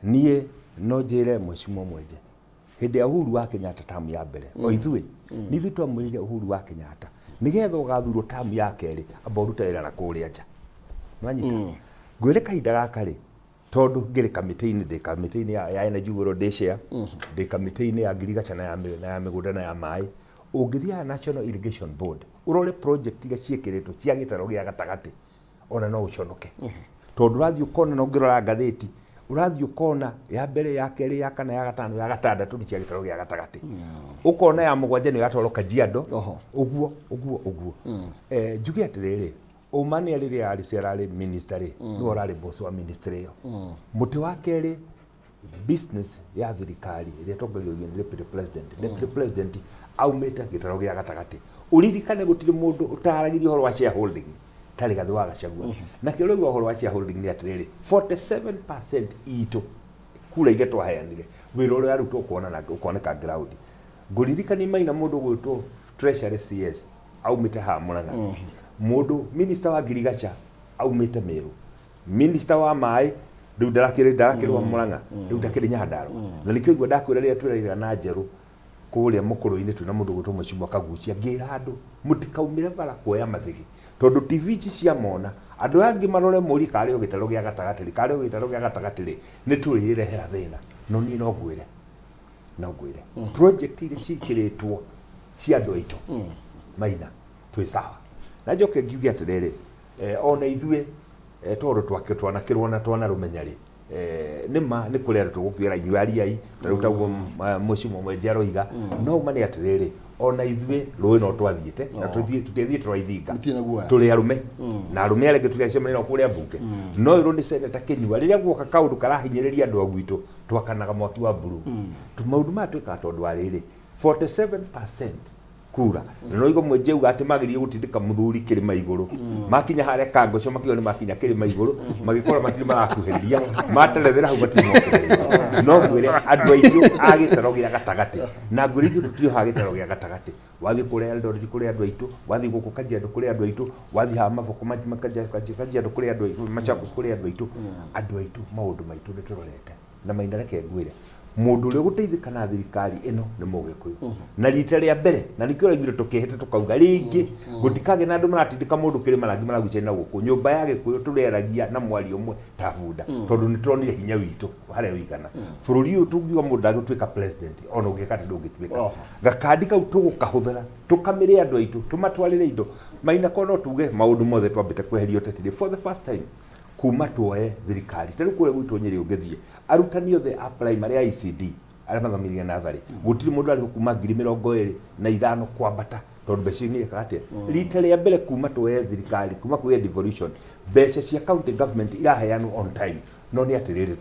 nie no njire mheshimiwa mwenje hindi ya Uhuru wa Kenyatta tamu ya mbere o ithuĩ ni ithuĩ twamwĩrire Uhuru wa Kenyatta nigetha ugathurwo tamu ya keri aboruta ira na kuria nja nwanyita ngwire kahinda gaka ri tondu ngire kamiti-ini ya energy world day share ndi kamiti-ini ya ngirigaca na ya migunda na ya mai ungithia National Irrigation Board urore project iga ciekiritwo cia gitaro gia gatagati ona no uconoke tondu rathi ukona no ngirora ngatheti urathi ukona ya mbere ya keri ya kana ya gatano ya gatandatu ni cia gitaro gia gatagati ukona ya mugwanja ni gatoro Kajiado uguo njuge atiriri umani ariria ari cerari ministry no orari boss wa ministry yo muti wa keri business ya thirikari iria tongagio ni deputy president aumete gitaro gia gatagati uririkane gutire mundu utaragirio horo wa shareholding tari gathu wa Gachagua na kä rä u horo wa shareholding nä atä rä rä 47% itå kura ige twaheanire wä ra å rä a rä u tå kuoneka ground ngå ririkani Maina må ndå gwä two treasury CS aumä te ha Murang'a må ndå minister wa Girigacha aumä te Meru minister wa maä rä u ndarakä rwa Murang'a rä u ndakä rä Nyandarua na nä kä o igua ndakwä ra rä a twä raira na njerå kå rä a må kå rå-inä twä na må ndå gwä two Mwecimbwa Kagucia ngä ra andå må tikaumä re bara kuoya mathigi tondå TV ici cia mona andå angä marore må ri karä o gä taro gä a gatagatä rä karä o gä taro gä a gatagatä rä nä tå rä rehera thä na no niä no ngwä re project iria cikä rä two cia andå aitå Maina twä sawa na njoke ngiuge atä rä rä ona ithuä tondå twanakä rwo na twana rå menya rä nä ma nä kå rä arä tå gå kuä ra inyuä ariai tarä u taguo Mwecimbwa Mwenjero iga no ma nä atä rä rä ona ithuä rå no twathiä te na tũtithiä te rwaithinga tå rä arå me na arå me arä ngä tå rä acemanä kå rä a mbunge no ä rå nä seneta Kinyua rä rä a guoka kaå ndå karahinyä rä ria andå a gwitå twakanaga mwaki wa mburu maå ndå maya twä kaga tondå wa rä rä 47% kura no igo mwenje uga ati magirie gutindika muthuri kirima iguru makinya hare kangoco makiyo ni makinya kirima iguru magikora matiri marakuhiriria materethera hau matiri mokereria no ngwire andu aitu agitaro gia gatagati na ngwire ithu tutio hagitaro gia gatagati wathi kure Eldoret kure andu aitu wathi guku Kajiado kure andu aitu wathi ha Mavoko Kajiado kure andu aitu Machakos kure andu aitu maundu maitu niturorete na Maina reke ngwire mundu uri guteithika na thirikari ino ni Mugikuyu na rita ria mbere na nikio raigire tukihete tukauga ringi gutikage na andu maratindika mundu kirima rangi maragucia na guku nyumba ya Gikuyu tureragia na mwari umwe ta bunda tondu ni turonire hinya witu hare wigana bururi uyu tungiwa mundu agutwika president ona ungikati ndungitwika gakandi kau tugukahuthira tukamire andu aitu tumatwarire indo Maina kono tuge maundu mothe twambite kweheria uteti for the first time kuma tuoe thirikari tari kure gwitwo Nyeri ungithie arutani othe a primary ICD aria mathamirie nathari gutiri mundu ari kuma 2025 kwambata tondu mbeca ni karatia rita ria mbere kuma tuoe thirikari kuma kuya devolution mbeca cia county government iraheanwo on time no ni atirire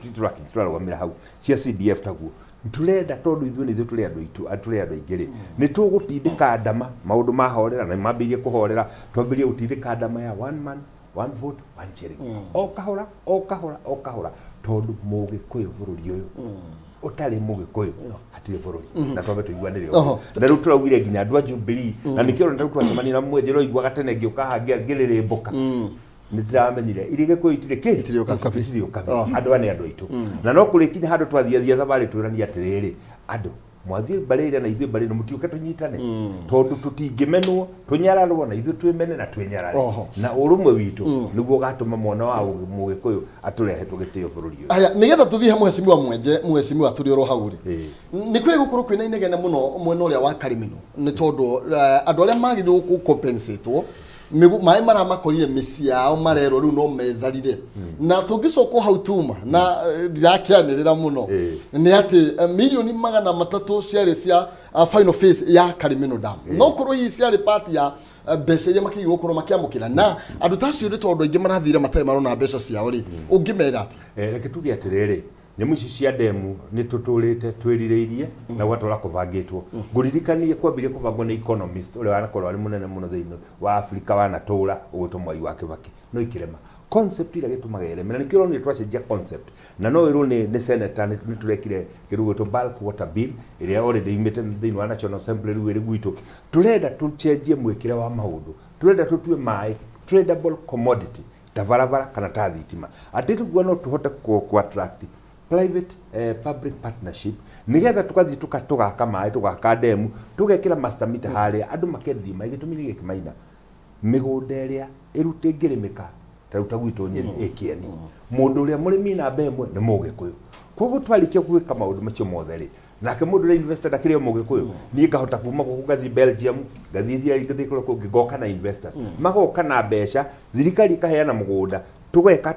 turarugamira hau cia CDF taguo turenda tondu ithuĩ nĩ tũrĩ andũ aitũ tũrĩ andũ aingĩ rĩ nĩ tũgũtindĩka ndama maũndũ mahorera na mambĩrie kũhorera twambĩrie gũtindĩka ndama ya one man one vote one shilling o kahora tondu Mũgĩkũyũ bũrũri ũyũ ũtarĩ Mũgĩkũyũ hatirĩ bũrũri na twambe tũiguanĩre na rĩu tũraugire nginya andũ a Jubilee na nĩkĩo rĩu twacemania na Mwenjero igua gatene ngĩũka ngĩrĩrĩmbũka nĩ ndĩramenyire iria Gĩkũyũ itirĩ kĩ andũ ane andũ aitũ na no kũrĩkinya handũ twathiathia thabarĩ twĩrania atĩrĩrĩ andũ mwathie mbarĩre na ithuĩ mbarĩre mũtiũke tũnyitane tondu tũtingĩmenwo tũnyararwo na ithuĩ twĩmene na twĩnyarare na ũrũmwe witũ nĩguo gatũma mwana wa Mũgĩkũyũ atũrehe tũgĩtĩo bũrũri ũyũ aya nĩgetha tũthiĩ Mheshimiwa Mheshimiwa tũrĩ oro hau rĩ nĩ kwĩrĩ gũkorwo kwĩna inegene mũno mwena ũrĩa wa Karimino nĩ tondu andũ arĩa magĩrĩirwo gũ compensate maĩ maramakorire mĩciĩ yao marerwo rĩu no metharire na tũngĩcokwo hau tuma na ndirakĩanĩrĩra mũno nĩ atĩ milioni 300 ciarĩ cia final phase ya Karimino Dam no korwo hii ciarĩ part ya mbeca iria makĩigwo gũkorwo makĩamũkĩra na andũ ta acio nĩ tondũ aingĩ marathire matarĩ marona mbeca ciao rĩ ũngĩmera atĩ reke tuge atĩrĩrĩ nyamũ ici cia demu nĩ tũtũrĩte twĩrirĩirie na gwatũra kũbangĩtwo ngũririkanie kwambirie kũbangwo nĩ economist ũrĩa wanakorwo arĩ mũnene mũno thĩinĩ wa Afrika wanatũra ũgũtwo Mwai wa Kĩbakĩ no ikĩrema concept ĩrĩa gĩtũmaga ĩreme na nĩkĩo nĩ twacenjia concept na no ĩrwo nĩ senator nĩ tũrekire kĩrugũtwo bulk water bill ĩrĩa already imĩte thĩinĩ wa National Assembly rĩu ĩrĩ gwitũ tũrenda tũcenjie mwĩkĩre wa maũndũ tũrenda tũtue maĩ tradable commodity ta barabara kana ta thitima atĩ tũguo no tũhote ku attract private public partnership nigetha tukathi tugaka maĩ tugaka demu tugekira master meter haria andu makendia maĩ gĩtũmi gĩkĩ Maina mĩgũnda ĩrĩa ĩrute ngĩrĩmĩka taruta gwitũ Nyeri ĩkĩeni mũndũ ũrĩa mũrĩmi namba ĩmwe nĩ Mũgĩkũyũ koguo twarĩkia gwĩka maũndũ macio mothe rĩ nake mũndũ ũrĩa investor ndakĩrĩ Mũgĩkũyũ niĩ ngahota kuma gũkũ ngathi Belgium ngathi Israel ngathi kũrĩa ngoka na investors magoka na mbeca thirikari ikaheana mũgũnda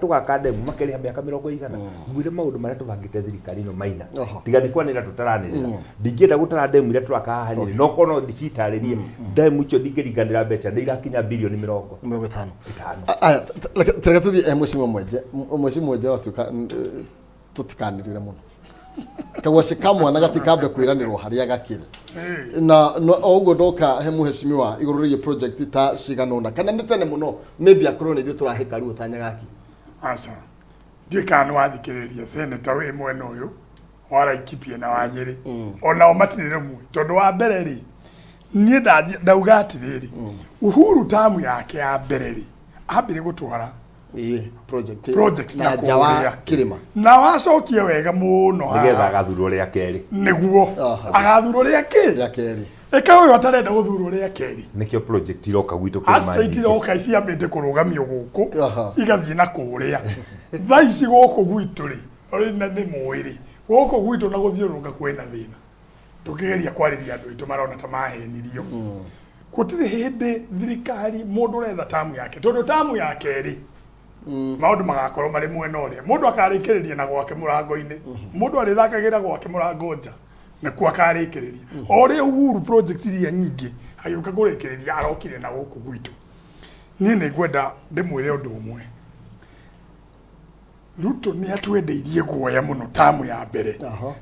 tugaka demu makĩrĩha mĩaka 100 ngwire maũndũ marĩa tũbangĩte thirikari ino Maina tiga nĩ kwanĩra tũtaranĩrĩra ndingĩenda gũtara demu iria tũraka haha Nyeri no kono ndicitarĩrie demu icio ndingĩringanĩra mbeca nĩ irakinya bilioni 50 aya tũreka tũthiĩ Mheshimiwa Mwenje watuĩka tũtikanĩrĩre mũno kagwacĩ kamwe na gatikambe kwĩranĩrwo harĩa gakĩrĩ na oguo ndoka he mũhecimiwa igũrũ rĩgiĩ project ta ciganona kana nĩ tene mũno maybe akorwo nĩ ithuĩ tũrahĩka rĩu tanya gaki aca ndiũĩ kana nĩ wathikĩrĩria seneta wĩ mwena ũyũ wa Laikipia na wa Nyĩrĩ onao matirĩ rĩmwe tondũ wa mbere rĩ niĩ ndauga atĩrĩrĩ Uhuru tamu yake ya mbere rĩ ambire gũtwara project na Jawa Kirima na wacokie wega mũno nigetha agathurwo rĩa kerĩ nĩguo agathurwo rĩa kerĩ eka ũyũ atarenda gũthurwo rĩa kerĩ nĩkĩo project iroka gwitũ kũrima aca itiroka iciambĩte kũrũgamio gũkũ igathiĩ na kũrĩa thaa ici gũkũ gwitũ rĩ na nĩ mũĩ rĩ gũkũ gwitũ na gũthiũrũrũka kwĩna thĩna tũkĩgeria kwarĩria andũ aitũ marona ta mahenirio gũtirĩ hĩndĩ thirikari mũndũ ũretha tamu yake tondũ tamu yake rĩ maũndũ magakorwo marĩ mwena ũrĩa mũndũ akarĩkĩrĩria na gwake mũrango-inĩ mũndũ arĩthakagĩra gwake mũrango nja nĩkuo akarĩkĩrĩria o ũrĩa Uhuru project iria nyingĩ agĩũka kũrĩkĩrĩria arokire na gũkũ gwitũ niĩ nĩ ngwenda ndĩmwĩre ũndũ ũmwe Ruto nĩ atwendeirie guoya mũno tamu ya mbere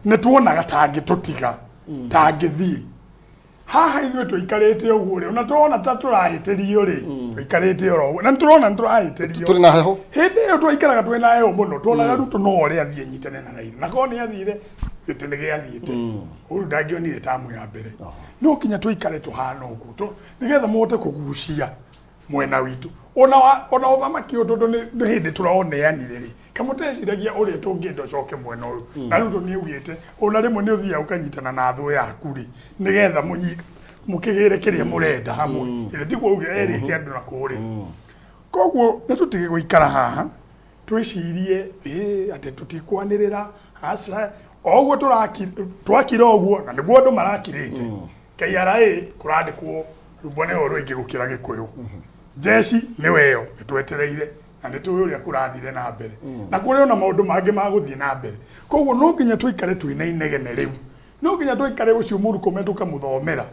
nĩ tuonaga tangĩtũtiga tangĩthiĩ haha ithuĩ tũikarĩte ũguo rĩ ona tũrona ta tũrahĩtĩrio rĩ tũikarĩte oro na tũrona nĩ tũrahĩtĩrio tũrĩ na heho hĩndĩ ĩyo twaikaraga twĩ na heho mũno tuonaga Ruto no ũrĩa athiĩ nyitane na Raila na korwo nĩ athire gĩtĩ nĩ gĩathiĩte ũyũ ndangĩonire tamu ya mbere no kinya tũikare tũhana ũguo nĩgetha mũhote kũgucia mwena witũ ona ũthamaki ũyũ tondũ nĩ hĩndĩ tũraoneanire rĩ kamũteciragia ũrĩa tũngĩenda ũcoke mwena ũyũ na Ruto nĩ augĩte ona rĩmwe nĩ ũthiaga ũkanyitana na thũ yaku rĩ nĩgetha mũkĩgĩre kĩrĩa mũrenda hamwe ĩrĩa tiguo uge erĩte andũ na kũrĩa koguo nĩ tũtige gũikara haha twĩcirie atĩ tũtikwanĩrĩra aca oguo twakira ũguo na nĩguo andũ marakirĩte KRA kũrandĩkwo rũmbo nĩ ũrũ ingĩ gũkĩra Gĩkũyũ jeshi nĩ weo nĩtwetereire na nĩ tũĩ ũrĩa kũrathire na mbere na kũrĩ ona maũndũ mangĩ ma gũthiĩ na mbere koguo no nginya tũikare twĩna inegene rĩu no nginya tũikare ũcio Mũrukome tũkamũthomera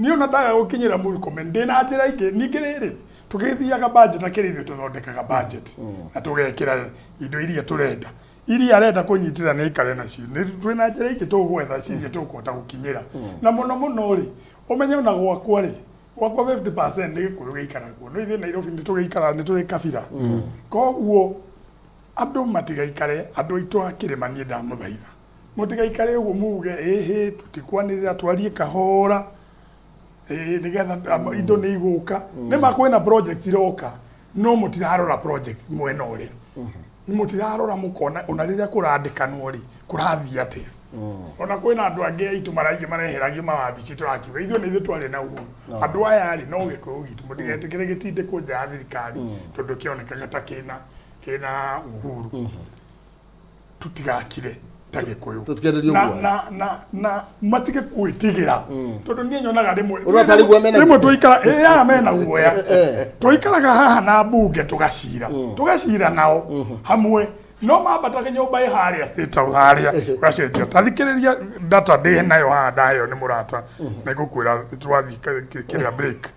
niĩ ona ndaga gũkinyĩra Mũrukome ndĩna njĩra ingĩ ningĩ rĩrĩ tũgĩthiaga budget akĩrĩ ithuĩ tũthondekaga budget na tũgekĩra indo iria tũrenda iria arenda kũnyitĩra nĩ ikare nacio twĩna njĩra ingĩ tũgwetha ciria tũkũhota gũkinyĩra na mũno mũno rĩ ũmenye ona gwakwa rĩ gwakwa 50% nĩ Gĩkũyũ gĩikaragwo no ithuĩ Nairobi nĩ tũgĩikara nĩ tũrĩ kabira koguo andũ matigaikare andũ aitũ a Kĩrĩma niĩ ndamũthaitha mũtigaikare ũguo muge tũtikwanĩrĩra twarie kahora nĩgetha indo nĩ igũka nĩ makwĩna project iroka no mũtirarora project mwena ũrĩa mũtirarora mũkona ona rĩrĩa kũrandĩkanwo rĩ kũrathiĩ atĩa ona kwĩna andũ angĩ aitũ maraingĩ mareheragio mawabici tũrakiuga ithuĩ nĩ ithuĩ twarĩ na Uhuru andũ aya rĩ no Gĩkũyũ gitũ mũtigetĩkĩre gĩtindĩkwo nja ya thirikari tondũ kĩonekaga ta kĩna Uhuru tutigakire ta Gĩkũyũ na matige kwĩtigĩra tondũ niĩ nyonaga rĩmwe tũikara aya mena guoya tũikaraga haha na mbunge tũgacira nao hamwe no mambataga nyũmba harĩa State House harĩa gacenjia tathikĩrĩria data ndĩ nayo haha ndayo nĩ mũrata na ngũkwĩra twathi kĩrĩa break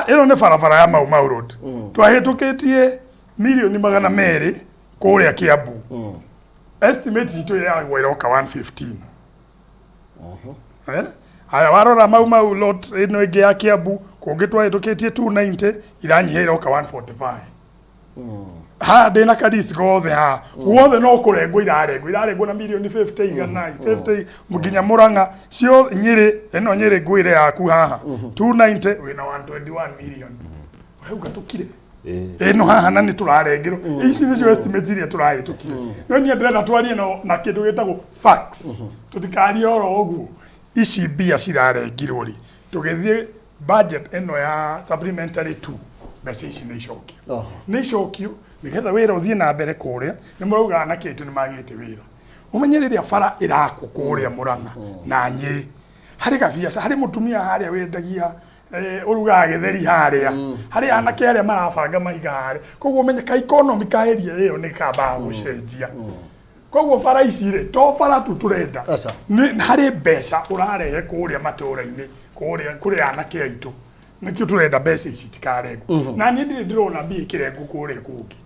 ĩno nĩ barabara ya Mau Road twahĩtũkĩtie milioni 200 kũrĩa Kiambu estimate itũ yagwo iroka 115 haya warora Mau lot ĩno ĩngĩ ya Kiambu kũngĩ twahĩtũkĩtie 290 iranyihia iroka 145 ha ndĩna kadis gothe ha guothe no kũrengwo irarengwo na milioni 50 igana 50 nginya Mũrang'a cio Nyĩrĩ ĩno Nyĩrĩ ngwĩre yaku haha 290 wĩna 121 million rĩu gatukire ĩno haha na nĩ tũrarengerwo ici nĩcio estimates iria tũrahĩtũkire no niĩ ndĩrenda twarie na kĩndũ gĩtagwo facts tũtikarie oro ũguo ici mbia cirarengirwo rĩ tũgĩthiĩ budget ĩno ya supplementary 2 mbeca ici nĩ icokio nĩgetha wĩra ũthiĩ na mbere kũrĩa nĩ mũrauga na kĩtu nĩ magĩte wĩra ũmenye rĩrĩa bara ĩrakwo kũrĩa Mũrang'a na Nyĩrĩ harĩ gabiaca harĩ mũtumia harĩa wendagia urugaga gĩtheri harĩa harĩa anake arĩa marabanga maiga harĩa koguo ũmenye ka economy ka area ĩyo nĩ kamba gũcenjia koguo bara ici rĩ to bara tu tũrenda harĩ mbeca ũrarehe kũrĩa matũũra-inĩ kũrĩa anake aitũ nĩkĩo tũrenda mbeca ici tikarengwo na niĩ ndirĩ ndĩrona mbia ikĩrengwo kũrĩa kũngĩ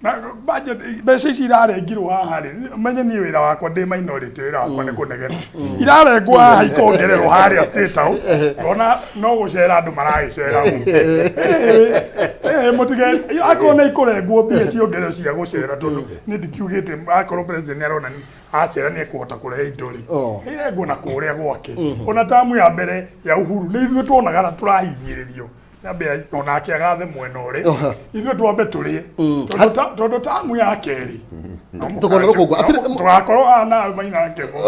na budget mbeca ici irarengirwo haha rĩ menye niĩ wĩra wakwa ndĩ minority wĩra wakwa nĩ kũnegena irarengwo haha ikongererwo harĩa State House ona no gũcera andũ maragĩcera mũtige akona ikũrengwo mbia ciongererwo cia gũcera tondũ nĩ ndikiugĩte akorwo president nĩarona acera nĩ ekũhota kũrehe indo rĩ irengwo na kũrĩa gwake ona tamu ya mbere ya Uhuru nĩ ithuĩ tuonaga na tũrahinyĩrĩrio Nambia onake agathe mwena ore ithuĩ twambe tũrĩe tondũ tamu ya kerĩ tukona rũkũngũ tũgakorwo ana maina kemo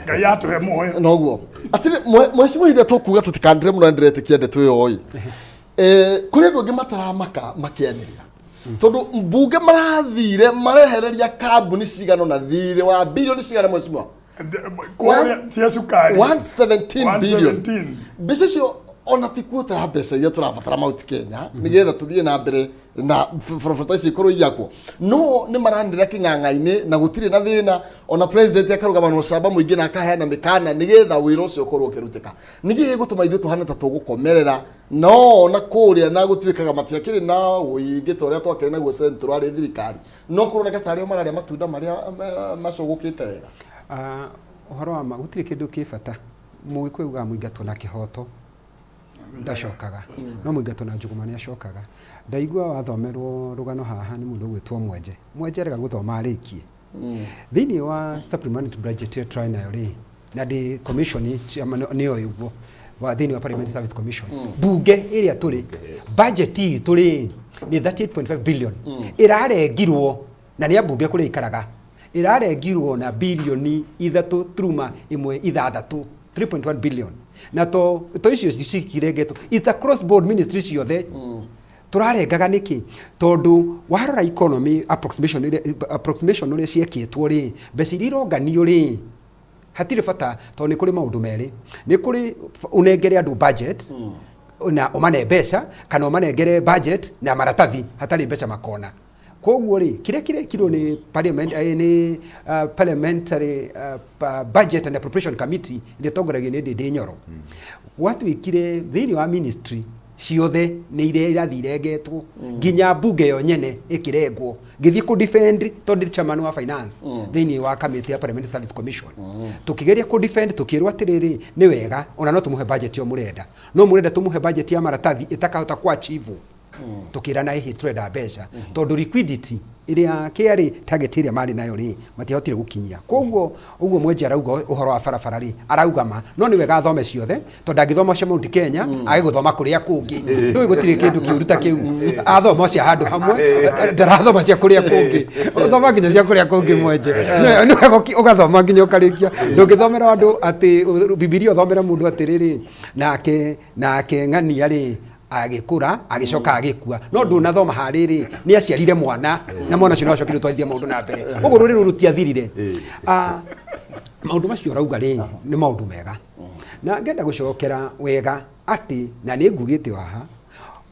ngai atũhe muoyo noguo atire mwecimu ire tukuga tutikandire mũno ndiretĩkia ndeto ĩyo oi kũrĩ andũ angĩ mataramaka makĩanĩrĩra tondũ mbunge marathire marehereria kambuni cigano na thirĩ wa bilioni cigana mwecimu cia cukari 117 billion mbeca icio ona tikuota ya mbeca iria tũrabatara mauti Kenya nigetha tuthie na mbere na bũrũri ici ikorwo iyakwo no nĩ marandĩra kĩng'ang'a-inĩ na gũtirĩ na thĩna ona president akarugama na ũcamba mũingĩ na akaheana mĩkana nigetha wĩra ũcio ũkorwo ũkĩrutĩka ningĩ gĩgũtũma ithuĩ tũhana ta tũgũkomerera no na kũrĩa na gũtuĩkaga matiakĩrĩ na ũingĩ ta ũrĩa twakĩrĩ naguo central arĩ thirikari no kũroneka ta arĩa mararĩa matunda marĩa macũgũkĩte wega ũhoro wa ma gũtirĩ kĩndũ kĩ bata mũgĩkũyũ uga mũingatwo na kĩhoto ndacokaga no mũingatwo na njuguma nĩ acokaga ndaigua wathomerwo rũgano haha nĩ mũndũ ũgwĩtwo mwenje rega gũthoma arĩkie thĩinĩ wa supplementary budget trial rĩ na the commission nĩyo ũguo wa thĩinĩ wa Parliament Service Commission bunge ĩrĩa tũrĩ budget tũrĩ nĩ 38.5 billion ĩrarengirwo na nĩ ambunge kũrĩa ikaraga ĩrarengirwo na bilioni 3.16 3.1 billion na to icio cikirengetwo it's a cross board ministry ciothe turarengaga niki tondu warora economy approximation uria ciekitwo ri mbeca iria ironganio ri hatire bata to ni kuri maundu meri ni kuri unengere andu budget na umane mbeca kana umanengere budget na maratathi hatari mbeca makona koguo ri kiria kirekirwo ni parliamentary budget and appropriation committee ile tongoragio ni Ndindi Nyoro watu ikire thini wa ministry ciothe ni ile irathirengetwo nginya bunge yo nyene ikirengwo ngithie ku defend to chairman wa finance thini wa committee ya Parliament Service Commission tukigeria ku defend tukirwa atiriri ni wega ona no tumuhe budget yo murenda no murenda tumuhe budget ya maratathi itakahota ku achieve tukira na ihi trade mbeca tondu liquidity iria kiari target iria mari nayo ri matihotire gukinyia koguo uguo mwenje arauga uhoro wa barabara ri arauga ma no ni wega thome ciothe tondu angithoma cia Mount Kenya agiguthoma kuria kungi ndui gutire kindu kiuruta kiu athoma cia handu hamwe ndarathoma cia kuria kungi thoma nginya cia kuria kungi mwenje ni wega ugathoma nginya ukarikia ndungithomera andu ati bibilia uthomera mundu atiriri nake ng'ania ri agikura agicoka agikua no ndunathoma hariri ni aciarire mwana na mwana cio no acokire twithie maundu na mbere uguo ruri rutia thirire maundu macio rauga ri ni maundu mega na ngenda gucokera wega ati na ni ngugite haha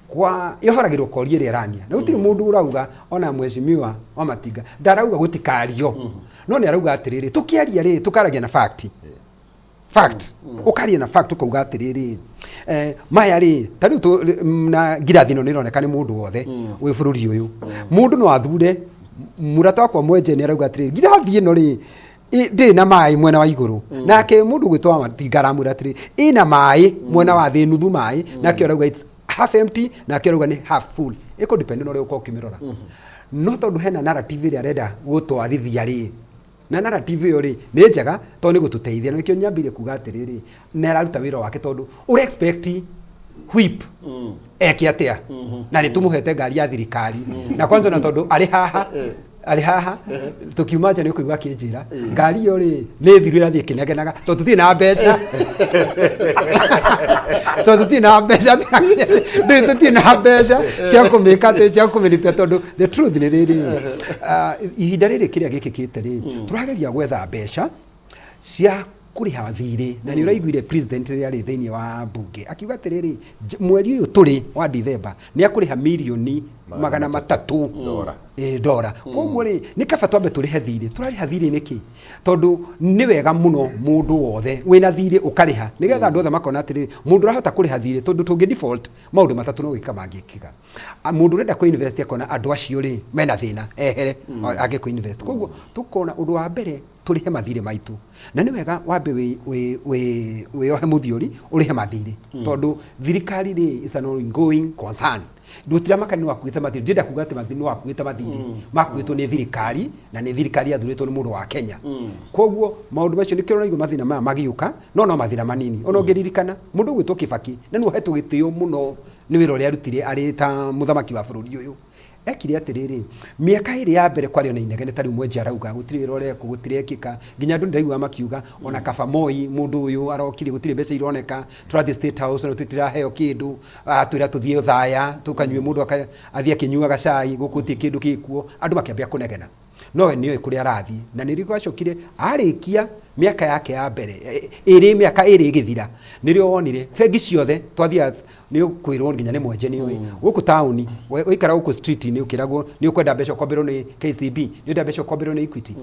kwa ihoragirwo korie ri rania na gutiri mundu urauga ona mweshimiwa wa Matinga ndarauga gutikario no ni arauga atiriri tukiaria ri tukaragia na fact ukaria na fact ukauga atiriri maya ri tari na ngirathi no nironeka ni mundu wothe wi bururi uyu mundu no athure murata wakwa mwenje ni arauga atiri ngirathi ino ri ndi na mai mwena wa iguru nake mundu gwitwa Matinga aramura atiri ina mai mwena wa thi nuthu mai nake arauga it's half empty nake arauga ni half full iko depend no ri uko kimirora no tondu hena narrative ri arenda gutwarithia ri na narrative yo ri ni njega to ni gututeithia no kio nyambire kuga atiriri na raruta wira wake tondu uri expect whip eke atia na ni tumuhete ngari ya thirikari na kwanza na tondu ari haha tukiuma nja ni kuigwa kinjira ngari yo ri ni thiru irathie kinegenaga to tuthie na mbeca to tuthie na mbeca tuthie na mbeca cia kumika te cia kumiripia tondu the truth ni riri ihinda riri kiria gikikite ri turageria gwetha mbeca cia kuriha thiri na ni uraiguire president ri thiini wa bunge akiuga atiriri mweri uyu turi wa December ni akuriha milioni magana matatu dora koguo ri ni kaba twambe turihe thiri turariha thiri niki tondu ni wega muno mundu wothe wina thiri ukariha nigetha andu othe makona atiri mundu rahota kuriha thiri tondu tungi default maundu matatu no gwika mangikiga mundu renda ku invest akona andu acio ri mena thina ehere age ku invest koguo tukona undu wa mbere turihe mathiri maitu na ni wega wambe we ohe muthiori urihe mathiri tondu thirikari ri is an ongoing concern ndutira makani wa kuita mathiri ndenda kuga ati mathiri wa kuita mathiri makuitwo ni thirikari na ni thirikari athuritwo ni mundu wa Kenya koguo maundu macio ni kirona igwa mathina maya magiuka no mathina manini ona ungiririkana mundu gwitwo Kibaki na ni uhetwo gitio muno ni wira uria arutire ari ta muthamaki wa bururi uyu ekire atiriri miaka iri ya mbere kwari ona inegene tari mwenje arauga gutire rore kugutire kika nginya ndu ndaigua makiuga ona kaba moi mundu uyu arokire gutire mbeca ironeka turathi state house no tutira heo kindu atwira tuthie thaya tukanywe mundu athie kinyuaga cai gukuti kindu gikuo andu makiambia kunegena no niyo kuri arathi na niriko acokire arikia miaka yake ya mbere miaka iri igithira nirio wonire bengi ciothe twathia ni kwirwo nginya ni mwenje ni uyu guku town uikara guku street ni ukiragwo ni ukwenda mbeca kombero ni KCB ni unda mbeca kombero ni Equity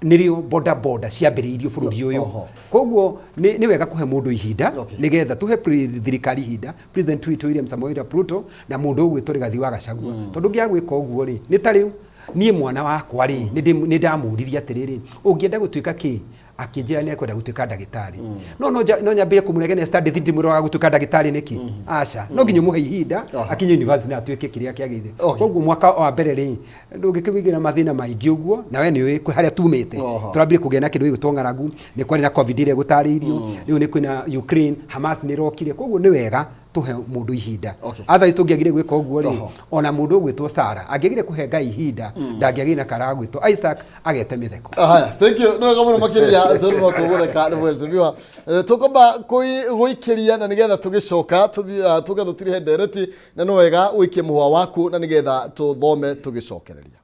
nirio boda ciambiriirio bururi uyu koguo ni wega kuhe mundu ihinda nigetha tuhe thirikari ihinda president witu William Samoei Ruto na mundu ugwitwo Rigathi wa Gachagua tondu ngiagwika uguo ri ni tariu nie mwana wakwa ri ni ndamuriria atiriri ungienda gutuika ki akinjira ni akwenda gutuika ndagitari no nyambie kumuregene study Nditimurano gutuika ndagitari niki acha no nginyo muhe ihinda akinye university na atuike kiria kiagithe koguo mwaka wa mbere ri ndungikwigira mathina maingi uguo na we ni haria tumite turambire kugena kindu gitwo ng'aragu ni kwari na covid ile gutariirio riu ni kwina Ukraine Hamas ni rokire koguo ni wega tuhe mundu ihinda otherwise tungiagire gwika uguo ri ona mundu gwitwo Sara angiagire kuhe Ngai ihinda ndangiagire na kara gwitwo Isaac agete mitheko haya thank you no kama makiria zero no tugureka ni mweziwa tukomba guikiria na nigetha tugicoka tuga tutiri hendereti na no wega wikie muhwa waku na nigetha tuthome tugicokereria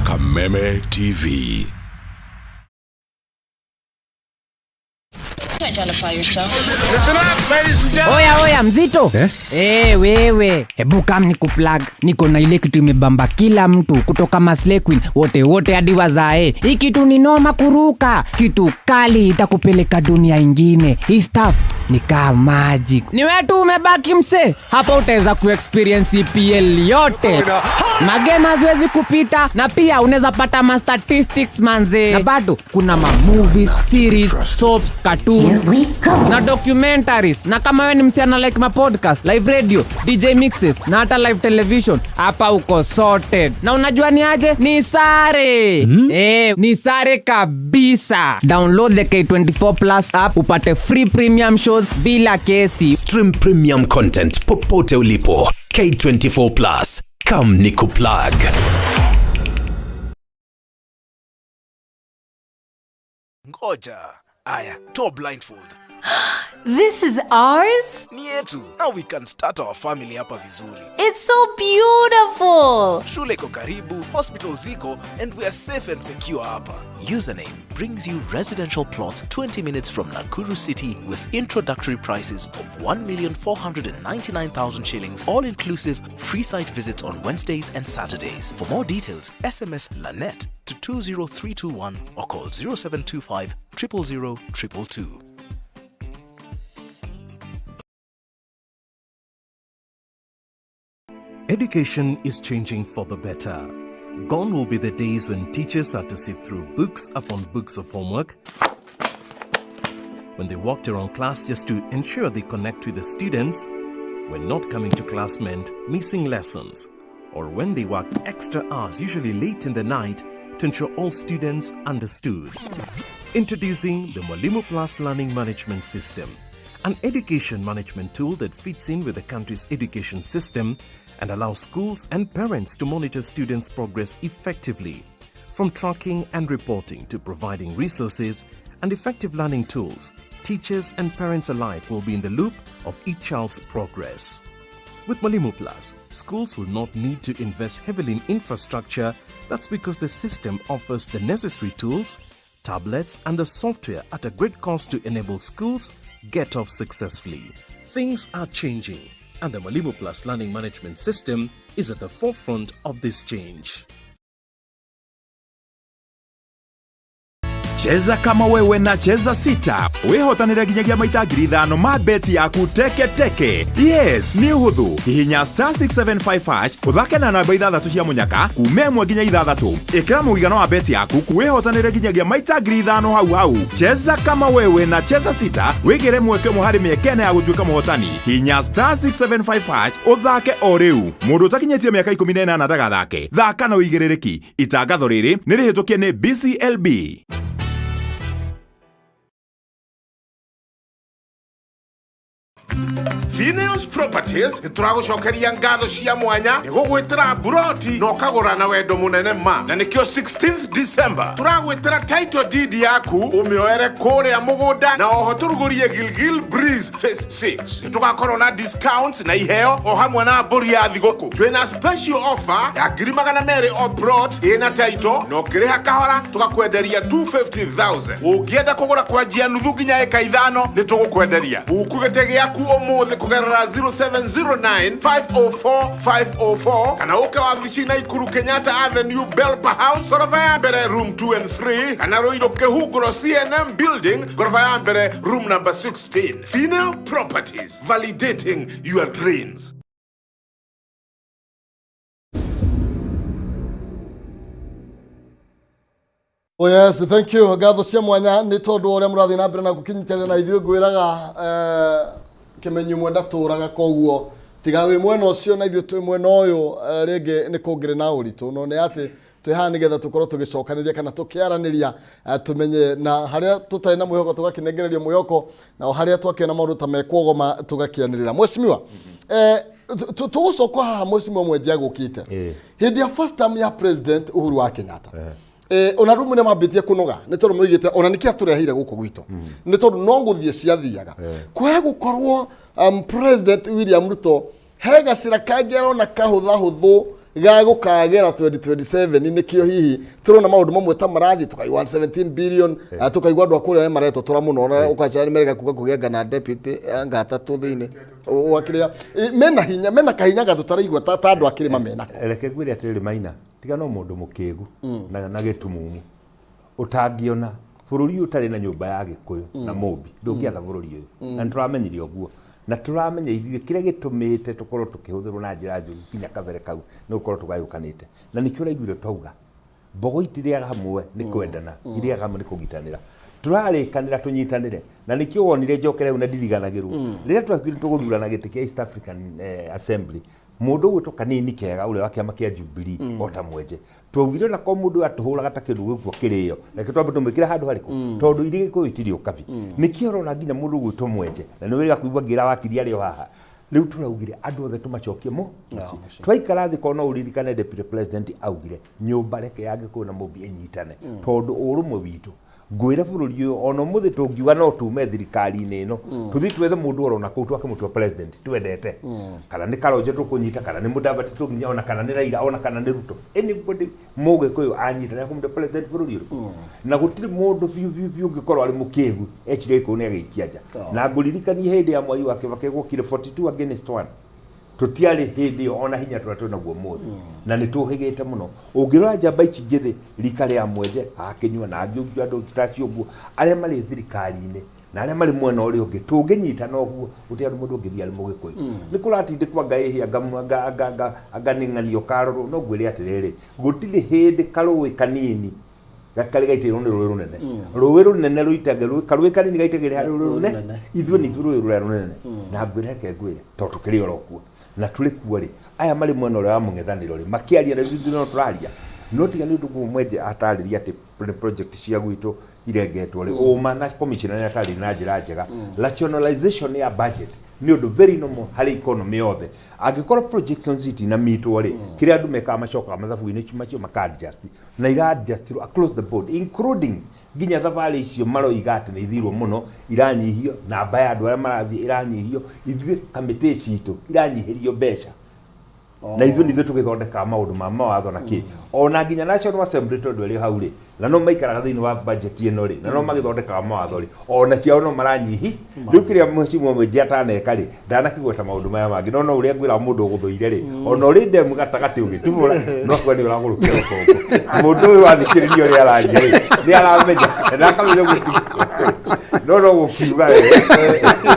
Kameme TV. Oya mzito wewe hebu kam nikuplug niko na ile kitu imebamba kila mtu kutoka Maslay Queen wote hadi wazae hii kitu ni noma kuruka kitu kali itakupeleka dunia ingine hii stuff ni kama magic ni wetu umebaki mse hapa utaweza kuexperience EPL yote magame haziwezi kupita na pia unaweza pata ma statistics manze na bado kuna ma movies series soaps cartoons na documentaries na kama wewe ni msiana like ma podcast live radio DJ mixes na hata live television hapa uko sorted na unajua ni aje ni sare ni sare kabisa download the K24 Plus app upate free premium shows bila kesi stream premium content popote ulipo K24 Plus come nikuplug Ngoja aya to blindfold This is ours? ni yetu now we can start our family hapa vizuri It's so beautiful. shule iko karibu hospital ziko and we are safe and secure hapa username brings you residential plot 20 minutes from Nakuru City with introductory prices of 1,499,000 shillings all inclusive free site visits on Wednesdays and Saturdays for more details SMS Lanet to 20321 or call 0725 000 222. Education is changing for the better. Gone will be the days when teachers had to sift through books upon books of homework, when they walked around class just to ensure they connect with the students, when not coming to class meant missing lessons, or when they worked extra hours, usually late in the night, to ensure all students understood. Introducing the Mwalimu Plus Learning Management System, an education management tool that fits in with the country's education system and allows schools and parents to monitor students' progress effectively. From tracking and reporting to providing resources and effective learning tools, teachers and parents alike will be in the loop of each child's progress. With Mwalimu Plus, schools will not need to invest heavily in infrastructure. That's because the system offers the necessary tools, tablets, and the software at a great cost to enable schools get off successfully. Things are changing, and the Mwalimu Plus learning management system is at the forefront of this change. Cheza kama wewe na cheza sita. Wihotanire ginyagia maita ngiri 5 ma beti yaku teke teke. Yes, ni uhuthu. Hihinya *675# uthake na namba 6 cia munyaka kuuma 1 nginya 6. Ikira muigano wa beti yaku kuwihotanire ginyagia maita ngiri 5 hau. Cheza kama wewe na cheza sita. Wigire mweke muhari miekene ya gutuika muhotani. Hihinya *675# uthake o riu. Mundu utakinyetie miaka 18 ndagathake. Thaka na uigirereki. Itangatho riri ni rihitukie ni BCLB. Phineas Properties turagucokeria ngatho cia mwanya nigugwitira buroti no kagura na wendo munene ma na nikio 16th December turagwitira title deed yaku umioere kuria mugunda na oho turugurie Gilgil Breeze Phase 6 tugakorwo na discounts na iheo o hamwe na mburi ya thiguku twina special offer ya $200 o plot ina title no kiriha kahora tugakwenderia 250,000 ungienda kugura kwanjia nuthu nginya eka 5 nitugukwenderia ukugete giaku umuthi kugerera 0709-504-504 kana uke wabici na Ikuru Kenyatta Avenue Belpa House gorofa ya mbere room 2 and 3 kana Roiro Kehuguro CNM Building gorofa ya mbere room number 16. Female Properties, validating your dreams. Oh yes, thank you. Ngatho cia mwanya ni tondu uria murathi na mbere na gukinyitana na ithuĩ ngwiraga kimenyu mwenda turaga koguo tiga wi mwena ucio na ithuĩ twi mwena uyu ringi ni kungire na uritu no ne ati twi ha nigetha tukorwo tugicokaniria kana tukiaraniria tumenye na haria tutai na mwihoko tugakinengereria mwihoko na haria twakiona maundu ta mekwogoma tugakianirira mwesimiwa tugucoka haha mwesimiwa mwendia gukite hindi ya first term ya president Uhuru wa Kenyatta ona rumu ne mabitie kunoga ne tondu muigite ona nikia turehire guku gwitu ne tondu no nguthie ciathiaga kwa gukorwo president William Ruto hega sirakagero na kahutha huthu ga gukagera 2027 nikio hihi turona maundu mamwe ta marathi tukaigwa 17 billion tukaigwa andu akuria we mareto tura muno na ukachari mereka kuga kugenga na deputy ngata tu thiini wakiria mena hinya mena kahinya ga tutaraigwa ta andu akiri mamena reke gwire atiri maina tiga no mundu mukigu na gitumumu utangiona bururi utari na nyumba ya gikuyu na mobi ndungiatha bururi uyu na turamenyire oguo na turamenya ithuĩ kĩrĩa gĩtũmĩte tũkorwo tũkĩhũthĩrwo na njĩra njũru kinya kabere kau nĩ gũkorwo tũgayũkanĩte na nĩkĩo ũraiguire twauga mbogo itirĩaga hamwe nĩ kwendana irĩaga hamwe nĩ kũnyitanĩra turarĩkanĩra tũnyitanĩre na nĩkĩo wonire njokere na ndiriganagĩrwo rĩrĩa twatuire tũgũthurana gĩtĩ kĩa East African Assembly mundu gwitwo kanini kega ule wa kiama kia Jubilee ota mwenje twaugire na ko mundu atuhuraga ta kindu gikuo kirio reke twambe tumikire handu hariku tondu iri gikuo itirio kabi nikio rona nginya mundu gwitwo mwenje na ni wega kuigwa ngira wakiri ari haha riu turaugire andu othe tumacokie mo twaikara thi kona uririkane deputy president augire nyumba reke yage kuna mubi enyitane tondu urumwe witu ngwira bururi uyu ono muthi tungiuga no tume thirikari-ini ino tuthi twethe mundu orona kuu twake mutu president twendete kana ni Karonje tukunyita kana ni Mudavadi tunginya ona kana ni Raila ona kana ni Ruto anybody muge kuyu anyita na kumde president bururi uyu na gutiri mundu biu ngikorwo ari mukigu echire ko ne agikianja na nguririkani hindi ya mwai wake gukire 42 against 1 tutiari hindi ona hinya twatuna guo muthi na ni tuhigite muno ungirora njamba ici njithi rikari ya mwenje akinywa na angiugua andu kitaci uguo aria mari thirikari-ini na aria mari mwena uri ungi tunginyita no guo uti andu mundu ungithi ari mugikuyu ni kuratindikwa ngai hi aganing'anio karoro no gwire atiriri gutiri hindi karui kanini gakari gaitirwo ni rũĩ runene rũĩ runene ruitage karũĩ kanini gaitage hari rũĩ runene ithuĩ ni rũĩ rũrĩa runene na ngwire ke ngwire to tukiri orokuo na tuli kuori aya mari mwena ule wa mung'ethaniro ri makiaria na ithuĩ no turaria no tiga ni undu mwenje atariria ati project cia gwitu irengetwo ri uma na commissioner atari na njira njega rationalization ya budget ni undu very normal hari economy yothe angikora projections iti na mitwo ri kire andu meka macoka mathabu-ini macio maka adjust na ira adjust across the board including nginya thabari icio maroiga atä nä ithirwo må no iranyihio namba ya andå arä a marathiä iranyihio ithuä kamä citå iranyihärio mbeca na ithuä nä ithuä tå gä thondeka maå ndå ma mawatho na kä ona nginya National Assembly tondå erä hau rä na no maikaraga thä inä wa budget ä no rä na no magä thondekaga mawatho rä ona ciao no maranyihi rä u kä rä a mheshimiwa mwä ataneka rä ndanakä gweta maå ndå maya mangä no å rä a ngwä ra må ndå å gå thå ire rä ona å rä ndemu gatagatä å gä tumå ra no kwa nä å ragå rå kä ra må ndå å yå wathikä rä ria å rä a araria rä nä aramenya ndakamenya gå ti no no gå kiuga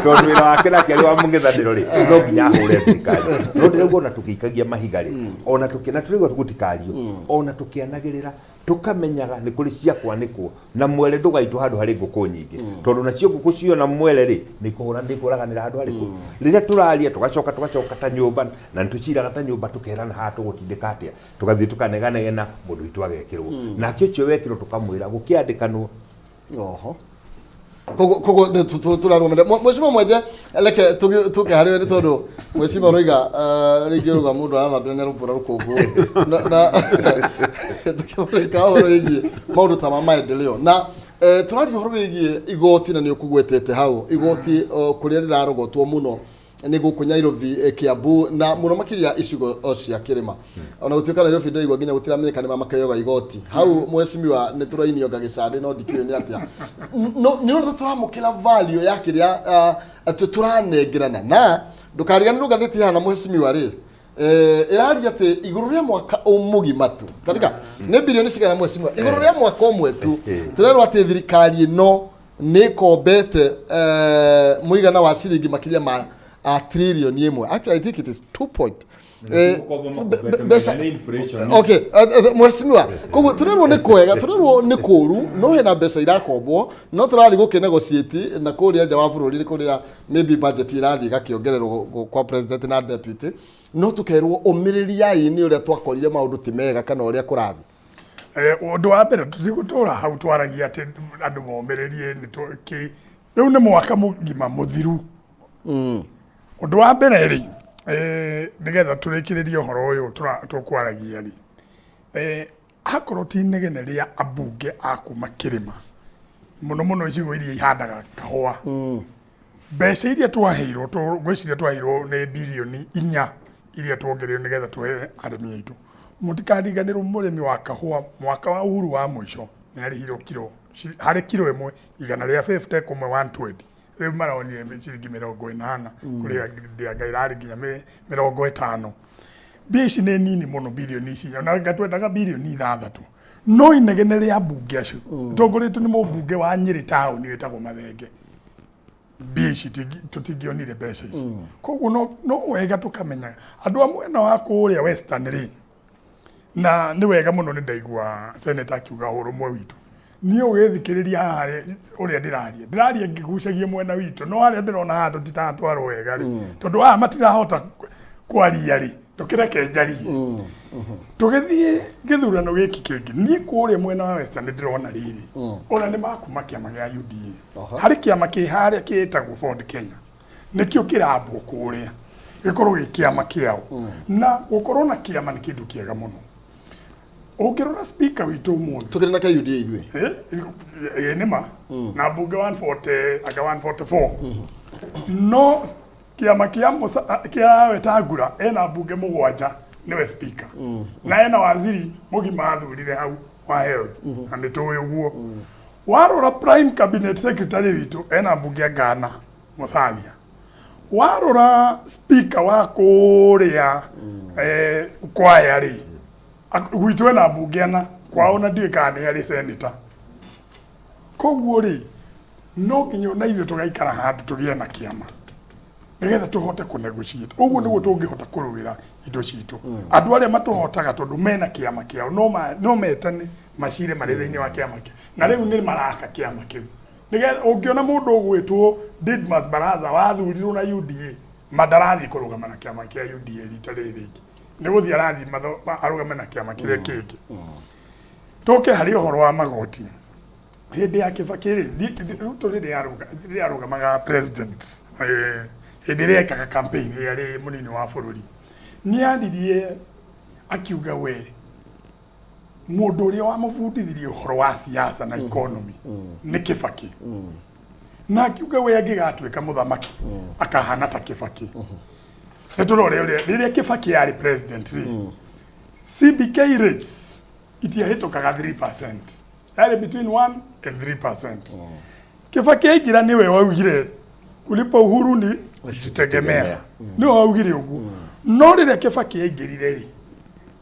tondå wä ra wake nake arä wa må ng'ethanä ro rä no nginya ahå re thirikari no ndä rauga ona tå gä ikagia mahiga rä ona tå kä na tå rä gå gå tikario ona tå kä anagä rä ra tukamenyaga nä kå rä ciakwa nä kwo na mwere ndå gaitå handå harä ngå kå nyingä tondå nacio ngå kå cio na mwere rä nä kå raganä ra handå harä kå rä rä a tå raria tå gacoka ta nyå mba na nä tå ciraga ta nyå mba tå kerana haha tå gå tindä ka atä a tå gathiä tå kaneganegena må ndå witå agekä rwo nake å cio wekä rwo tå kamwä ra gå kä andä kanwo kogo turarumire mweshima mweje eleke tuke hariwe ni tondu mweshima roiga ringi ruga mundu arathambira ne rupura rukungu na tukiboneka horo igi maundu ta maendeleo na turari horo igi igoti na ni ukugwetete hau igoti kuria rirarogotwo muno ni guku Nairobi Kiambu na muno makiria icigo cia kirima ona gutuika Nairobi ndigwa nginya gutiramenyeka ni mamakeyoga igoti hau mweshimiwa ni turainio ngagicande no ndikiyo ni atia no ndo turamukira value ya kiria turanengerana na ndukariganirwo gatheti hana mweshimiwa ri iraria ati iguru ria mwaka umugima tu katika ne bilioni cigana mweshimiwa iguru ria mwaka umwe tu turerwo ati thirikari no ni kombete muigana wa ciringi makiria ma a trillion yemwe. Actually, I think it is 2 point. Okay, mweshimiwa koguo turerwo ni kwega turerwo ni kuru no hena mbeca irakombwo no turathi guke negotiate na kuria nja wa bururi ni kuria maybe budget irathi gakiongererwo kwa president na deputy no tukerwo umiriria ini uria twakorire maundu ti mega kana uria kurathi undu wa mbere tutigutura hau twaragia ati andu momiririe ni ki riu ni mwaka mugima muthiru undu wa mbere ri nigetha turikiririe uhoro uyu tukwaragia ri akorwo ti inegene ria ambunge akuma kirima muno icigo iria ihandaga kahua mbeca iria twaheirwo gwiciria twaheirwo ni bilioni 4 iria twongereirwo nigetha tuhe arimi aitu mutikariganirwo murimi wa kahua mwaka wa uhuru wa mwisho ni arihirwo kilo hari kilo imwe igana ria 50 kumwe 120 riu maronire ciringi 80 kuria ndianga irari nginya 50 mbia ici nĩ nini mũno bilioni ici na ngatwendaga bilioni 6 no inegene ria mbunge acio tongoretwo nĩ mũmbunge wa Nyeri town wĩtagwo Mathenge mbia ici tũtingĩonire mbeca ici koguo no wega tũkamenyaga andũ a mwena wa kũrĩa Western rĩ na nĩ wega mũno nĩ ndaigua senator akiuga ũrũmwe witũ niĩ ũgĩthikĩrĩria haha ũrĩa ndĩraria ngĩgucagia mwena witũ no harĩa ndĩrona haha tũtitatwarwo wega rĩ tondũ haha matirahota kwaria rĩ tukireke njarie tugithie githurano giki kingi ni kuria mwena wa Western ndirona riri ona ni makuma kiama gya UDA hari kiama kiharia kietagwo Ford Kenya nikio kirambwo kuria gikorwo gikiama kiao na gukorwo na kiama ni kindu kiega muno ukirona speaker witu muno tukirina ka UDA idwe nima na bunge 140 aga 144 no kiama kia wetagura ena bunge mugwanja niwe speaker na ena waziri mugima athurire hau wa health na nitowe uguo warora prime cabinet secretary witu ena bunge Ghana Musalia warora speaker wa kuria kwaya ri gwitu ena bunge na kwaona ndikane ari senator koguo ri no nginyo na ithu tugaikara handu tugie na kiama nigetha tuhote ku negotiate uguo niguo tungihota kuruwira indo citu andu aria matuhotaga tondu mena kiama kiao no metane macire marithaini wa kiama kiao na riu ni maraka kiama kiu nigetha ungiona mundu ugwitwo Didmas Baraza wathurirwo na UDA madarathi kurugama na kiama kia UDA rita riri ni guthia rathi arugame na kiama kiria kingi toke hari uhoro wa magoti hindi ya Kibakiri riri arugamaga president ekaga campaign yari munini wa bururi ni andirie akiuga we mundu uria wa mabundithirie uhoro wa siasa na economy ni Kibaki na akiuga we angigatuika muthamaki akahana ta Kibaki neturore uria riria Kibaki yari president CBK rates itiahitukaga 3%, yari between 1 and 3%. Kibaki aingira niwe waugire kulipa uhuru ni jitegemea niwe waugire uguo no riria Kibaki aingirire ri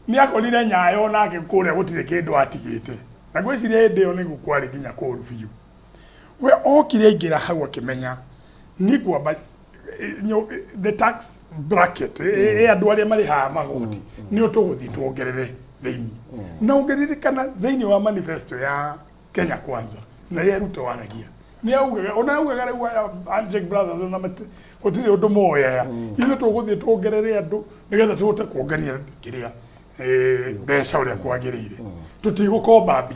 ni akorire Nyayo nake kuria gutire kindu atigite na gwiciria hindi yo ni gukwari ginya kuru biu we okire aingira hau akimenya ni kwamba the tax bracket andu aria mari ha magoti ni utuguthi tuongerere theini na ongeririkana theini wa manifesto ya Kenya Kwanza na ye Ruto waragia ni augaga ona augaga rĩu Handshake Brothers na gutire undu moya ithu tuguthi tuongerere andu nigetha tuhote kuongania kiria mbeca uria kwagirire tutigukomba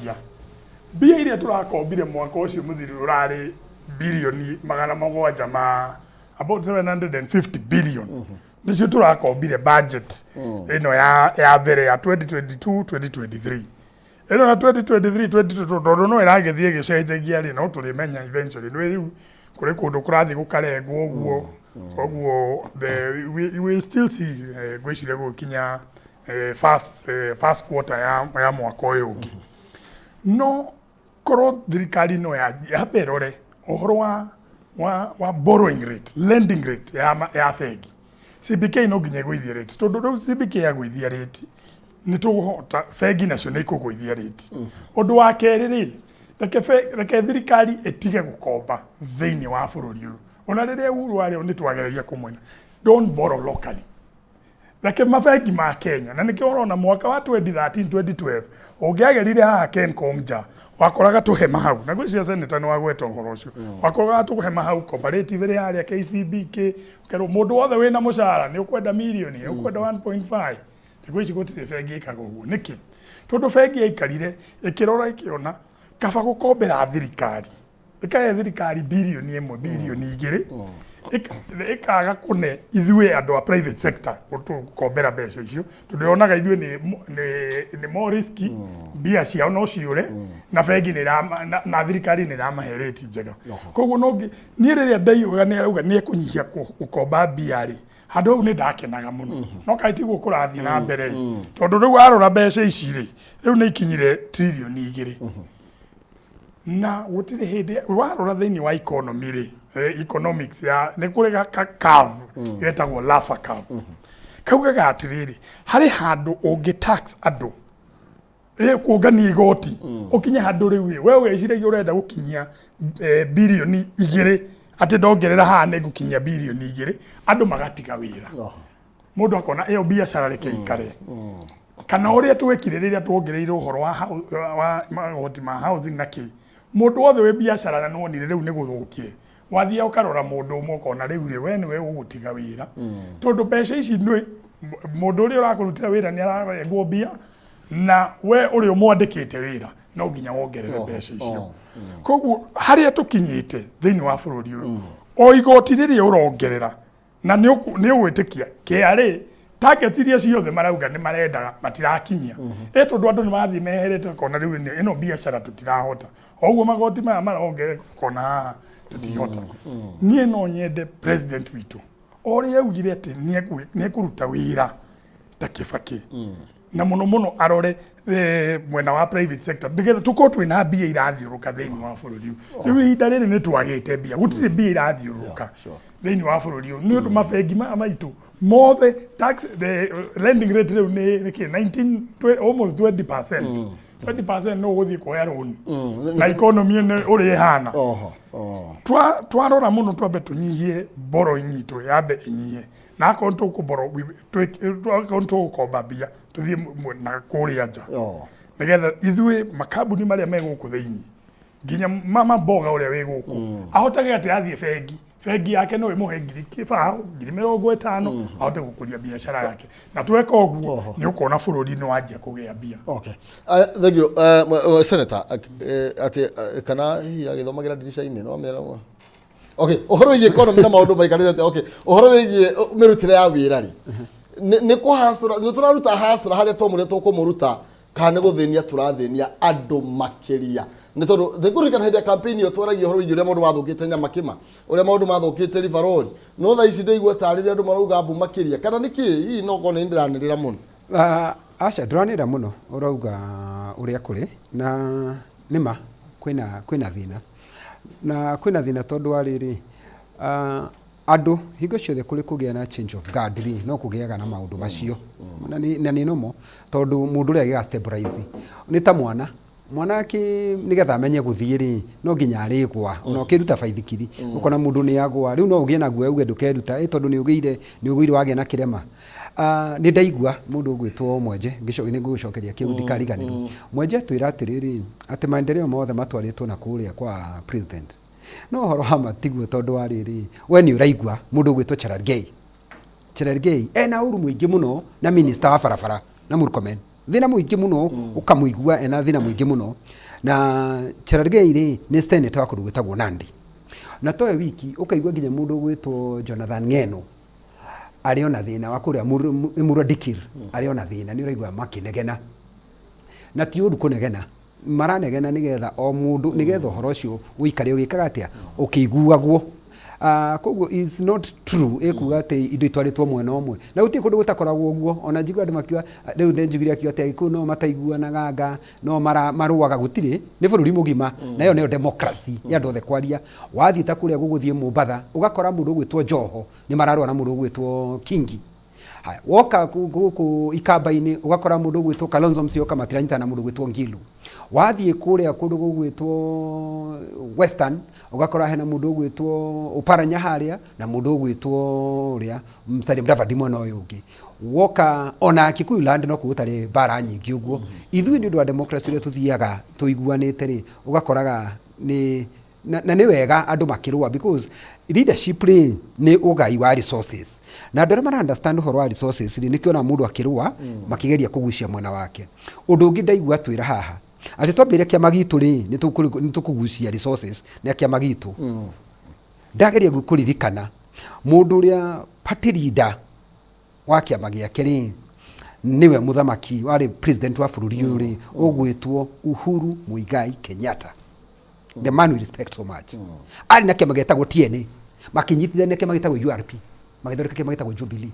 mbia iria turakombire mwaka ucio muthiri urari bilioni 700 about 750 billion nicio turakombire budget ino ya mbere ya 2022 2023 ino ya 2023 2022 no iragethie gicenjagia ri no turimenya eventually no riu kuri kundu kurathi gukarengwo oguo we will still see gwicire gukinya first quarter ya mwaka uyu ungi no koro thirikari no ya berore uhoro wa borrowing rate lending rate ya fegi CBK no nginya gwithia rate tondu CBK ya gwithia rate ni tuguhota fegi nacio ni kugwithia rate undu wa keri ri reke thirikari etige gukomba thiini wa bururi uyu ona riria uhuru ari ni twagereria kumwena don't borrow locally reke mafegi ma Kenya na nikio urona mwaka wa 2013 2012 ungiagerire haha Kencomja wakoraga tuhema hau na gwiciria senator ni wagweta uhoro ucio wakoraga tuhema hau cooperative ria aria KCBK kero mundu wothe wina mushara ni ukwenda milioni ukwenda 1.5 gwiciria gutire fegi ikaga uguo niki tondu fegi ikarire ikirora ikiona kaba gukombera thirikari ikahe thirikari bilioni 1 bilioni 2 ikaga kune ithue andu a private sector gukombera mbeca icio tunionaga ithue ni more risky bia ciao no ciure na fegi na thirikari ni ramahereti njega koguo no ni riria ndaiuga ni arauga ni kunyihia gukomba bia ri handu au ni ndakenaga muno no kaitiguo kurathie na mbere tondu riu arora mbeca ici ri riu ni ikinyire trilioni 2 na gutire hindi warora thiini wa economy ri economics ya ni kurega curve yetagwo Laffer curve kaugaga atiriri hari handu ungi tax andu kuongania igoti ukinye handu riu wewe weciragia urenda gukinyia bilioni 2 ati ndongerera haha ni gukinyia bilioni 2 andu magatiga wira mundu akona iyo biashara reke ikare kana uria twekire riria tuongereire uhoro wa magoti ma housing na ki mundu wothe we biashara na nonire riu ni guthukire wathia ukarora mundu umwe ukona riu ri we ni we ugutiga wira tondu mbeca ici ndui mundu uria urakurutira wira ni ararengwo bia na we uri umwandikite wira no nginya wongerere mbeca icio koguo haria tukinyite thiini wa bururi uyu o igoti riria urongerera na ni ugwitikia KRA target iria ciothe marauga ni marendaga matirakinyia tondu andu ni mathi meherete kona riu ino biashara tutirahota oguo magoti maya marongerera kona tutihota nie no nyende president witu oria ugire ati nie kuruta wira ta Kibaki na muno arore mwena wa private sector ndigetha tuko twina bia irathiuruka thiini wa bururi riu ihinda riri ni twagite bia gutire bia irathiuruka thiini wa bururi ni undu mafegi maitu mothe tax the lending rate riu ni 19 almost 20%. 20% no guthii kuoya loan na economy ni uri hana twarora muno twambe tunyihie borrowing itu yambe inyihie na akonto kuboro akonto gukomba bia tuthie na kuria nja nigetha ithue makambuni maria me guku thiini nginya mama boga uria wi guku ahotage ati athie fegi yake no imuhe ngiri 50 ahote gukuria biashara yake na tweka uguo ni ukona bururi ni wanjia kugia bia. Okay, thank you senator ati kana ya githomagira dirisha-ini no mera. Okay, uhoro wigi economy na maundu maikarite. Okay, uhoro wigi mirutire ya wira ri ni kuhasura ni turaruta hasura haria tomure tukumuruta kana guthenia turathenia andu makiria ni tondu thingurikana hende campaign yo twaragia horo ijure maundu mathukite nyama kima uria maundu mathukite rivaroli no tha ici ndeigua tarire andu marauga mbu makiria kana niki hii no kone ndiranirira muno aca ndiranira muno urauga uria kuri na nima kwina thina na kwina thina tondu wa riri andu hingo ciothe kuri kugia na change of guard ri no kugiaga na maundu macio na ni nomo tondu mundu ria giga stabilize ni ta mwana ki nigetha amenye guthie ri no nginya arigwa no kiruta baithikiri ukona mundu ni agwa riu no ugie na guo uge ndukeruta tondu ni ugire wagia na kirema ni ndaigua mundu ugwitwo Mwenje ngicoki ngucokeria kiu ndikariganirwo Mwenje twira atiriri ati maendeleo mothe matwaritwo na kuria kwa president no horo hama tiguo tondu wa riri we ni uraigua mundu ugwitwo Cherargei ena uru muingi muno na minister wa barabara na Murkomen thina muingi muno ukamuigua ena thina muingi muno na Cherargei ri ni senator wa kundu gwitagwo Nandi na toye wiki ukaigua nginya mundu ugwitwo Jonathan Ng'eno ariona thina wa kuria Muradikir ariona thina ni uraigua makinegena na ti uru kunegena maranegena nigetha o mundu nigetha horo cio uikare ugikaga atia ukiguagwo koguo is not true ekuga ati indo itwaritwo mwena omwe na guti kundu gutakoragwo guo ona njigua andu makiwa riu ndenjigire akio ati ku no mataiguanaga anga no maruaga gutiri ni bururi mugima nayo nayo democracy ya ndothe kwaria wathii ta kuria guguthie Mumbatha ugakora mundu gwitwo Joho ni mararua na mundu gwitwo Kingi haya woka guku ikamba-ini ugakora mundu gwitwo Kalonzo Musyoka matiranyita na mundu gwitwo Ngilu wathie kuria kundu gwitwo Western ugakora hena mundu gwitwo Uparanya haria na mundu gwitwo ria Musalia Mudavadi mwena uyu ungi woka ona Kikuyu land no kugutari bara nyingi uguo ithui ni ndu wa democracy ria tuthiaga tuiguanite ri ugakoraga ni na ni wega andu makirua because leadership ni ugai wa resources na ndore mara understand horo wa resources ni kiona mundu akirua makigeria kugucia mwena wake undu ungi ndaigua twira haha ati twambire kiama gitu ri ni tukugucia resources na kiama gitu ndageria gukuririkana mundu ria party leader wa kiama giake ri niwe muthamaki wari president wa bururi uyu ri ugwitwo Uhuru Muigai Kenyatta the man we respect so much ari na kiama getagwo TNA makinyitithania kiama getagwo URP magithondeka kiama getagwo Jubilee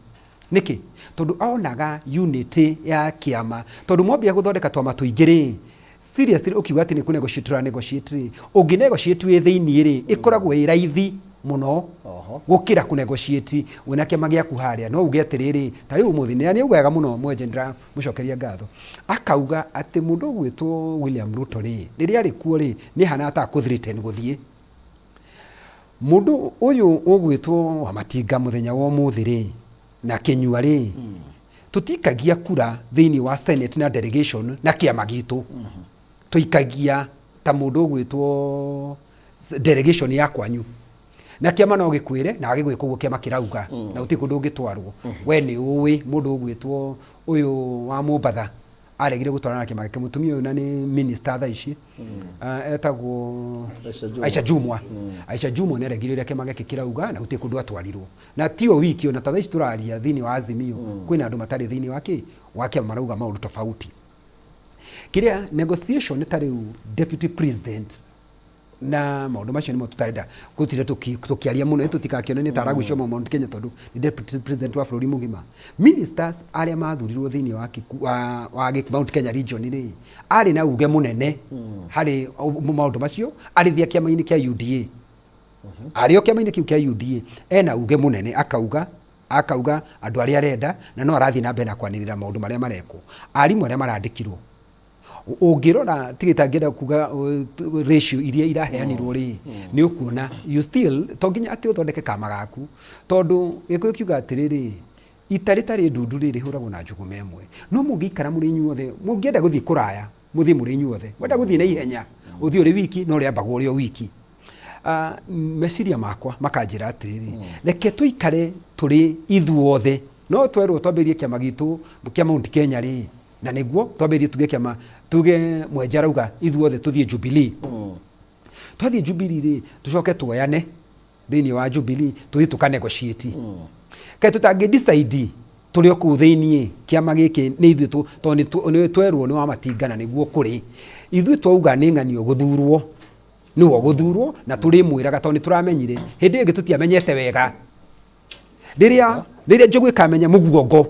niki tondu aonaga unity ya kiama tondu mwambia guthondeka twama tuingiri seriously ukiuga ati ni ku negotiate unginegotiate wi thiini ri ikoragwo i raithi muno gukira ku negotiate wina kiama giaku haria no uge atiriri tari umuthi ni ugega muno Mwenje ndira mucokeria ngatho akauga ati mundu gwitwo William Ruto ri riria ari kuo ri ni hana ata kuthreaten guthie mundu uyu ugwitwo Wamatinga muthenya wa umuthi ri na Kinyua ri tutikagia kura thiini wa Senate na delegation na kiama gitu tuikagia ta mundu gwitwo delegation ya kwanyu na kiama no gikwire na agigwika uguo kiama kirauga na uti kundu ngitwarwo we ni uwi mundu gwitwo uyu wa Mumbatha aregire gutwarana na kiama kimutumia uyu na ni minister tha ici etagwo Aisha Jumwa ni aregire ria kiama giki kirauga na uti kundu atwarirwo na tio wiki ona ta ici turaria thini wa Azimio kwina andu matari thini wa kiama marauga maundu tofauti kiria negotiation tari deputy president na maundu macio nimo tutarenda gutire tukiaria muno tutikakione ni taragucio Mount Kenya tondu ni deputy president wa bururi mugima ministers aria mathurirwo thiini wa Mount Kenya region ni ari na uge munene hari maundu macio arithia kiama-ini kia UDA ario kiama-ini kiu kia UDA ena uge munene akauga andu aria arenda na no arathi na mbere na kwanirira maundu maria mareko arimu aria marandikirwo ungirora tigitangenda kuga ratio iria iraheanirwo ri ni ukuona you still tonginya ati uthondeke kama gaku tondu gikuyu kiuga atiriri itaritari ndundu riri huragwo na njuguma emwe no mungikara muri inyuothe mungienda guthii kuraya muthii muri inyuothe wenda guthii na ihenya uthii uri wiki no riambagwo uri o wiki meciria makwa makanjira atiriri reke tuikare turi ithuothe no twerwo twambirie kiama gitu kia Mount Kenya ri na niguo twambirie tuge kiama tuge Mwenje arauga ithuothe tuthie Jubilee twathie Jubilee ri tucoke tuoyane thiini wa Jubilee tuthie tukanegotiate kai tutangi decide turi o kuu thiini kiama giki ni ithu to ni twerwo ni wa matingana niguo kuri ithu twauga ni ng'anio guthurwo ni wo guthurwo na turi mwiraga to ni turamenyire hindi ingi tutiamenyete wega riria njogu ikamenya muguongo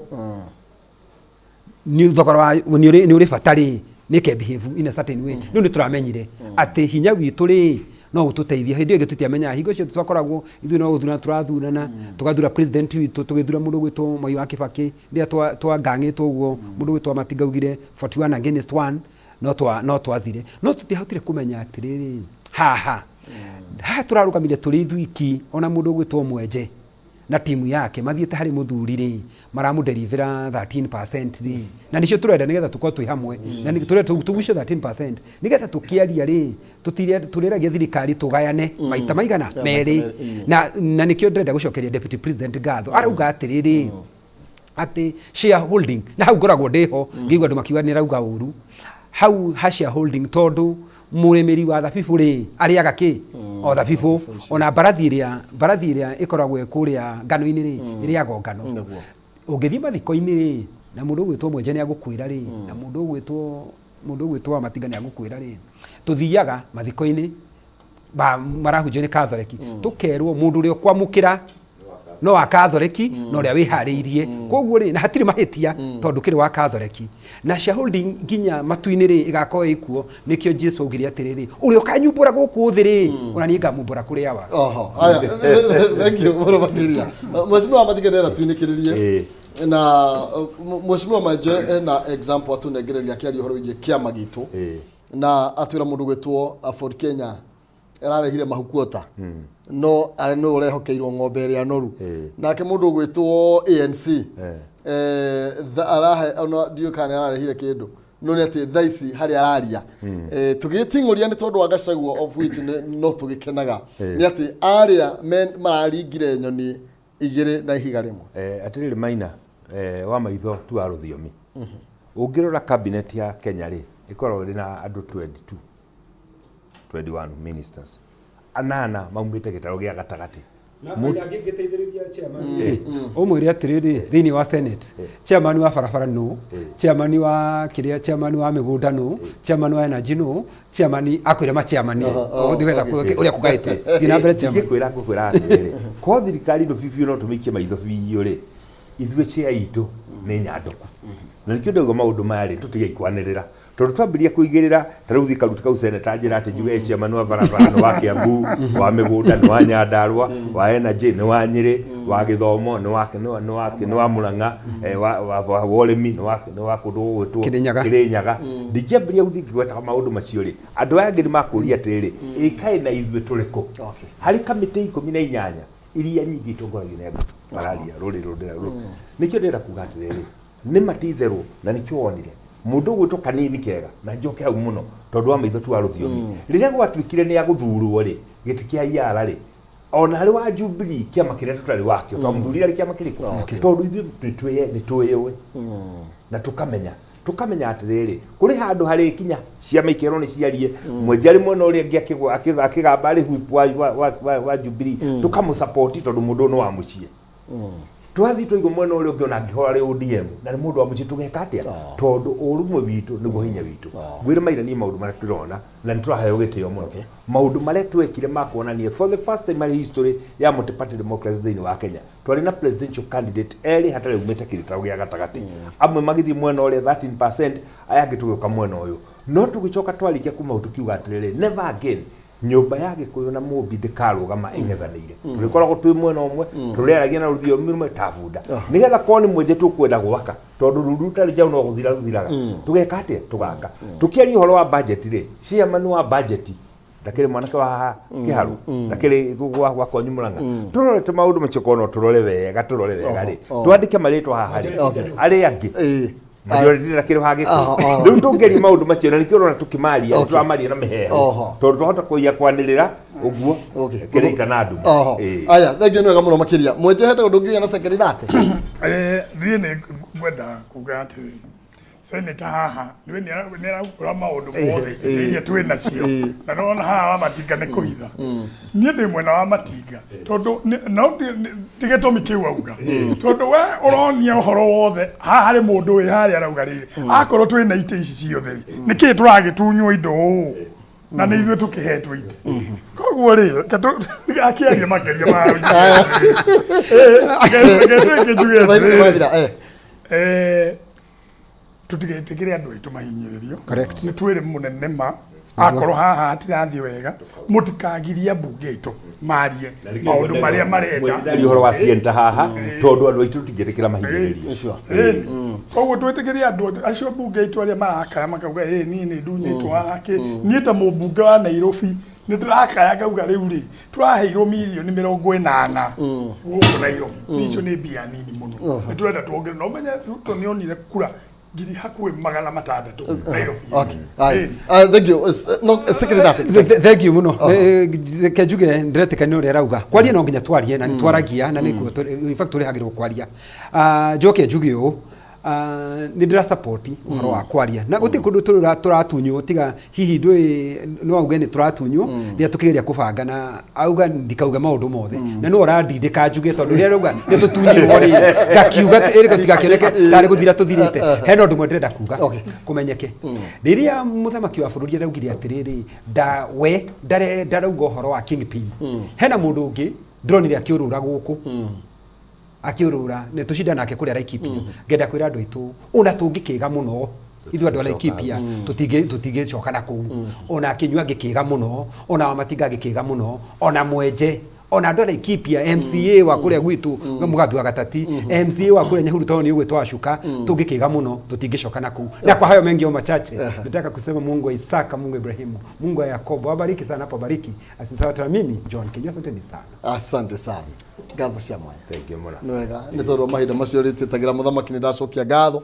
ni thogora ni uri batari ni ke behave in a certain way ni turamenyire ati hinya witu ri no ututeithia hindi ingi tutiamenya hingo cio twakoragwo ithu no guthura turathurana tugathura president witu tugithura mundu gwitwo Mwai wa Kibaki ria twangangitwo uguo mundu gwitwo Matingaugire 41 against 1 no twathire no tutihotire kumenya atiriri haha turarugamire turi thwiki ona mundu gwitwo Mwenje na timu yake mathiete hari muthuri ri maramuderivera 13% ri na nicio turenda nigetha tukorwo twi hamwe na turenda tugucie 13% nigetha tukiaria ri turiragia thirikari tugayane maita maigana meri na nikio ndenda gucokeria deputy president ngatho arauga atiriri ati shareholding na hau ngoragwo ndiho ngigwa andu makiuga ni rauga uru hau shareholding tondu muremeri wa thabibu ri ariaga ki o thabibu ona mbarathi iria ikoragwo kuria ngano-ini ri iriaga ngano ungithii mathiko-ini ri na mundu gwitwo Mwenje ni agukwira ri na mundu gwitwo Matinga ni agukwira ri tuthiaga mathiko-ini marahunjio ni Katholiki tukerwo mundu uria kwamukira no wa Katholiki no ria wihariirie koguo ri na hatiri mahitia tondu kiri wa Katholiki na shareholding nginya matu-ini ri igakorwo ikuo nikio Jesu augire atiriri uri ukanyumbura guku thi ri ona ni ngamumbura kuri awa aya thank you muro makiria mheshimiwa Matinga ndera tuinikiririe na mheshimiwa Mwenje na example atunegereria kiario horo ingi kiama gitu na atwira mundu gwitwo Ford Kenya ararehire mahukuota no ari no urehokeirwo ng'ombe ria noru nake mundu gwitwo ANC arahe ona dio kana ararehire kindu no ni ati thaici hari araria tugitinguria ni tondu wa Gachagua of which no tugikenaga ni ati aria mararingire nyoni igire na ihiga rimwe atiriri Maina wa maitho tu aruthiomi ungirora cabinet ya Kenya ri ikorwo rina andu 21 ministers anana maumite gitaro gia gatagati ngingiteithiriria chairman umwire atiriri thini wa senate chairman wa barabara no chairman wa kiria chairman wa migunda no chairman wa energy no chairman akwira ma chairman ndigeza uria kugaite thina mbere chairman ngikwira atiriri ko thirikari ndo bibi no tumikie maitho biyo ri ithwe cia itu ni nyandoku na nikio ndauga maundu maya tutige ikwanirira tondu twambiria kuigirira tariu thikaru tukau seneta njira ati njuge chairman wa barabara no wa Kiambu wa migunda no wa Nyandarua wa energy no wa Nyeri wa githomo no wa Murang'a wa urimi no wa kundu gwitwo Kirinyaga ndikiambiria guthingweta maundu macio ri andu aya ngi makuria atiriri ikai na ithwe turiku hari kamite 18 iria nyingi itongoragia nega mararia rurira nikio ndira kuga atiriri ni matitherwo na nikio wonire mundu gwitwo kanini kega na njoke hau muno tondu wa maitho tu aruthiomi riria gwatwikire ni aguthurwo ri giti kia iara ri ona hari wa Jubilee kiama kiria tutari wakio twamuthurira ri kiama kiriko tondu ithuĩ ni twiwe na tukamenya atiriri kuri handu hari kinya ciama ikero ni ciarie Mwenje mwana uria ngi akigamba ari whip wa Jubilee tukamusupport tondu mundu no wa mucie twathi twigo mwena uria ungi ona ngihora ri ODM na mundu wa mucie tugeka atia tondu urumwe witu niguo hinya witu gwire maira ni maundu maria turona na niturahayo gitio muno maundu maria twekire makuonania for the first time in history ya multi-party democracy thini wa Kenya twari na presidential candidate eri hatari umete kiritaro gia gatagati amwe magithi mwena uria 13% aya ngituguka mwena uyu no tugicoka twarikia kuma utukiuga atiriri never again nyumba ya Gikuyu na Mumbi ndikarugama ing'ethanire turikoragwo twi mwena umwe tureragia na ruthiomi rumwe tafunda nigetha koni Mwenje tukwenda gwaka tondu ruruta ri jau no guthiraga tugeka atia tugaka tukiaria uhoro wa budget ri chairman wa budget ndakire mwanake wa Kiharu ndakire gwa konyu Murang'a turorete maundu machokono turore wega ri twandike maritwa haha ri ari angi majority na kiro hage riu tungeri maundu macio na nikio rona tukimaria turamaria na meheho tondu tuhota kuia kwanirira uguo kirita na ndu aya thengio nwega muno makiria Mwenje hete undu nginya na secretary nake thie ni ngwenda kuga ati Senator haha niwe nĩaraukũra maũndũ mothe iria twĩ nacio na nona haha wa matinga nĩ kũhitha niĩ ndĩ mwena wa matinga tondũ no tige tũmi kĩu auga tondũ we ũronia ũhoro wothe haha harĩ mũndũ wĩ harĩa arauga rĩrĩ akorwo twĩ na itĩ ici ciothe nĩkĩ tũragĩtunywo indo ũũ na nĩ ithuĩ tũkĩhetwo itĩ koguo rĩ akĩaria makĩria ma tutigetikire andu aitu mahinyiririo ni twire munene ma akorwo haha atirathie wega mutikagiria mbunge aitu marie maundu maria marenda ihoro wa cienta haha tondu andu aitu tutingetikira mahinyiririo ucio koguo twitikiria andu acio mbunge aitu aria marakaya makauga ni ndunyitwo hake nie ta mumbunge wa Nairobi ni turakaya kauga riu ri turaheirwo milioni 80 guku Nairobi nicio ni mbia nini muno ni turenda tuongere no menya ruto nionire kura ngiri hakuwe magana matandatu Nairobi. Okay. Thank you. No, thank you muno. Kejuge ndiretekania uri arauga. Kwaria no nginya twarie na nitwaragia na nikuo in fact turi hagirwo kwaria. Joke juge u ni ndira support uhoro wa kwaria na guti kundu turatunywo tiga hihi ndui no auge ni turatunywo ria tukigeria kubanga na auga ndikauga maundu mothe na no urandindika njuge tondu ria rauga ni tutunyirwo ri gakiuga iri gutigakioneke tari guthira tuthirite hena undu mwendenda kuga kumenyeke riria muthamaki wa bururi araugire atiriri ndarauga uhoro wa kingpin hena mundu ungi ndronire akiurura guku akiurura ne tushida nake kuri Laikipia ngenda kwira andu aitu una tungikiga muno ithu andu Laikipia tutige chokana kuu ona akinywa gikiga muno ona wamatinga gikiga muno ona mwenje ona andu Laikipia MCA wa kuria gwitu mugambi wa gatati MCA wa kuria Nyahuru town yugwitwa Ashuka tungikiga muno tutingishokana kuu na kwa hayo mengi machache nataka kusema Mungu wa Isaka, Mungu wa Ibrahimu, Mungu wa Yakobo abariki sana hapo, bariki asisawata mimi John Kinyo. Asante sana. Asante sana. Gatho cia mwanya. Thank you mona. Nwega ni tondu mahinda macio rititagira muthamaki ni ndacokia gatho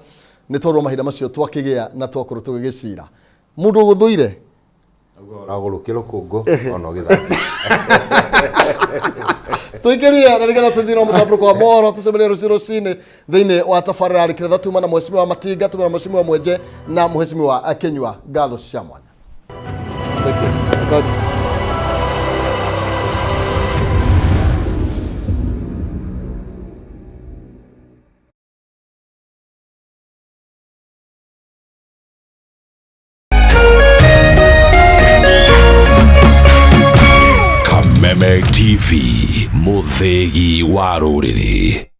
ni tondu mahinda macio twakigia na twakorwo tugigicira mundu guthuire agurukiro kungo ona githaki tuikiria na rigana tuthiro mutabruko wa moro tucemere rucini thiini wa tafarari kiretha tuma na mheshimiwa Matinga, tuma na mheshimiwa Mwenje na mheshimiwa Akenywa. Gatho cia mwanya. Thank you. Asante. Kameme TV, muthegi wa ruriri.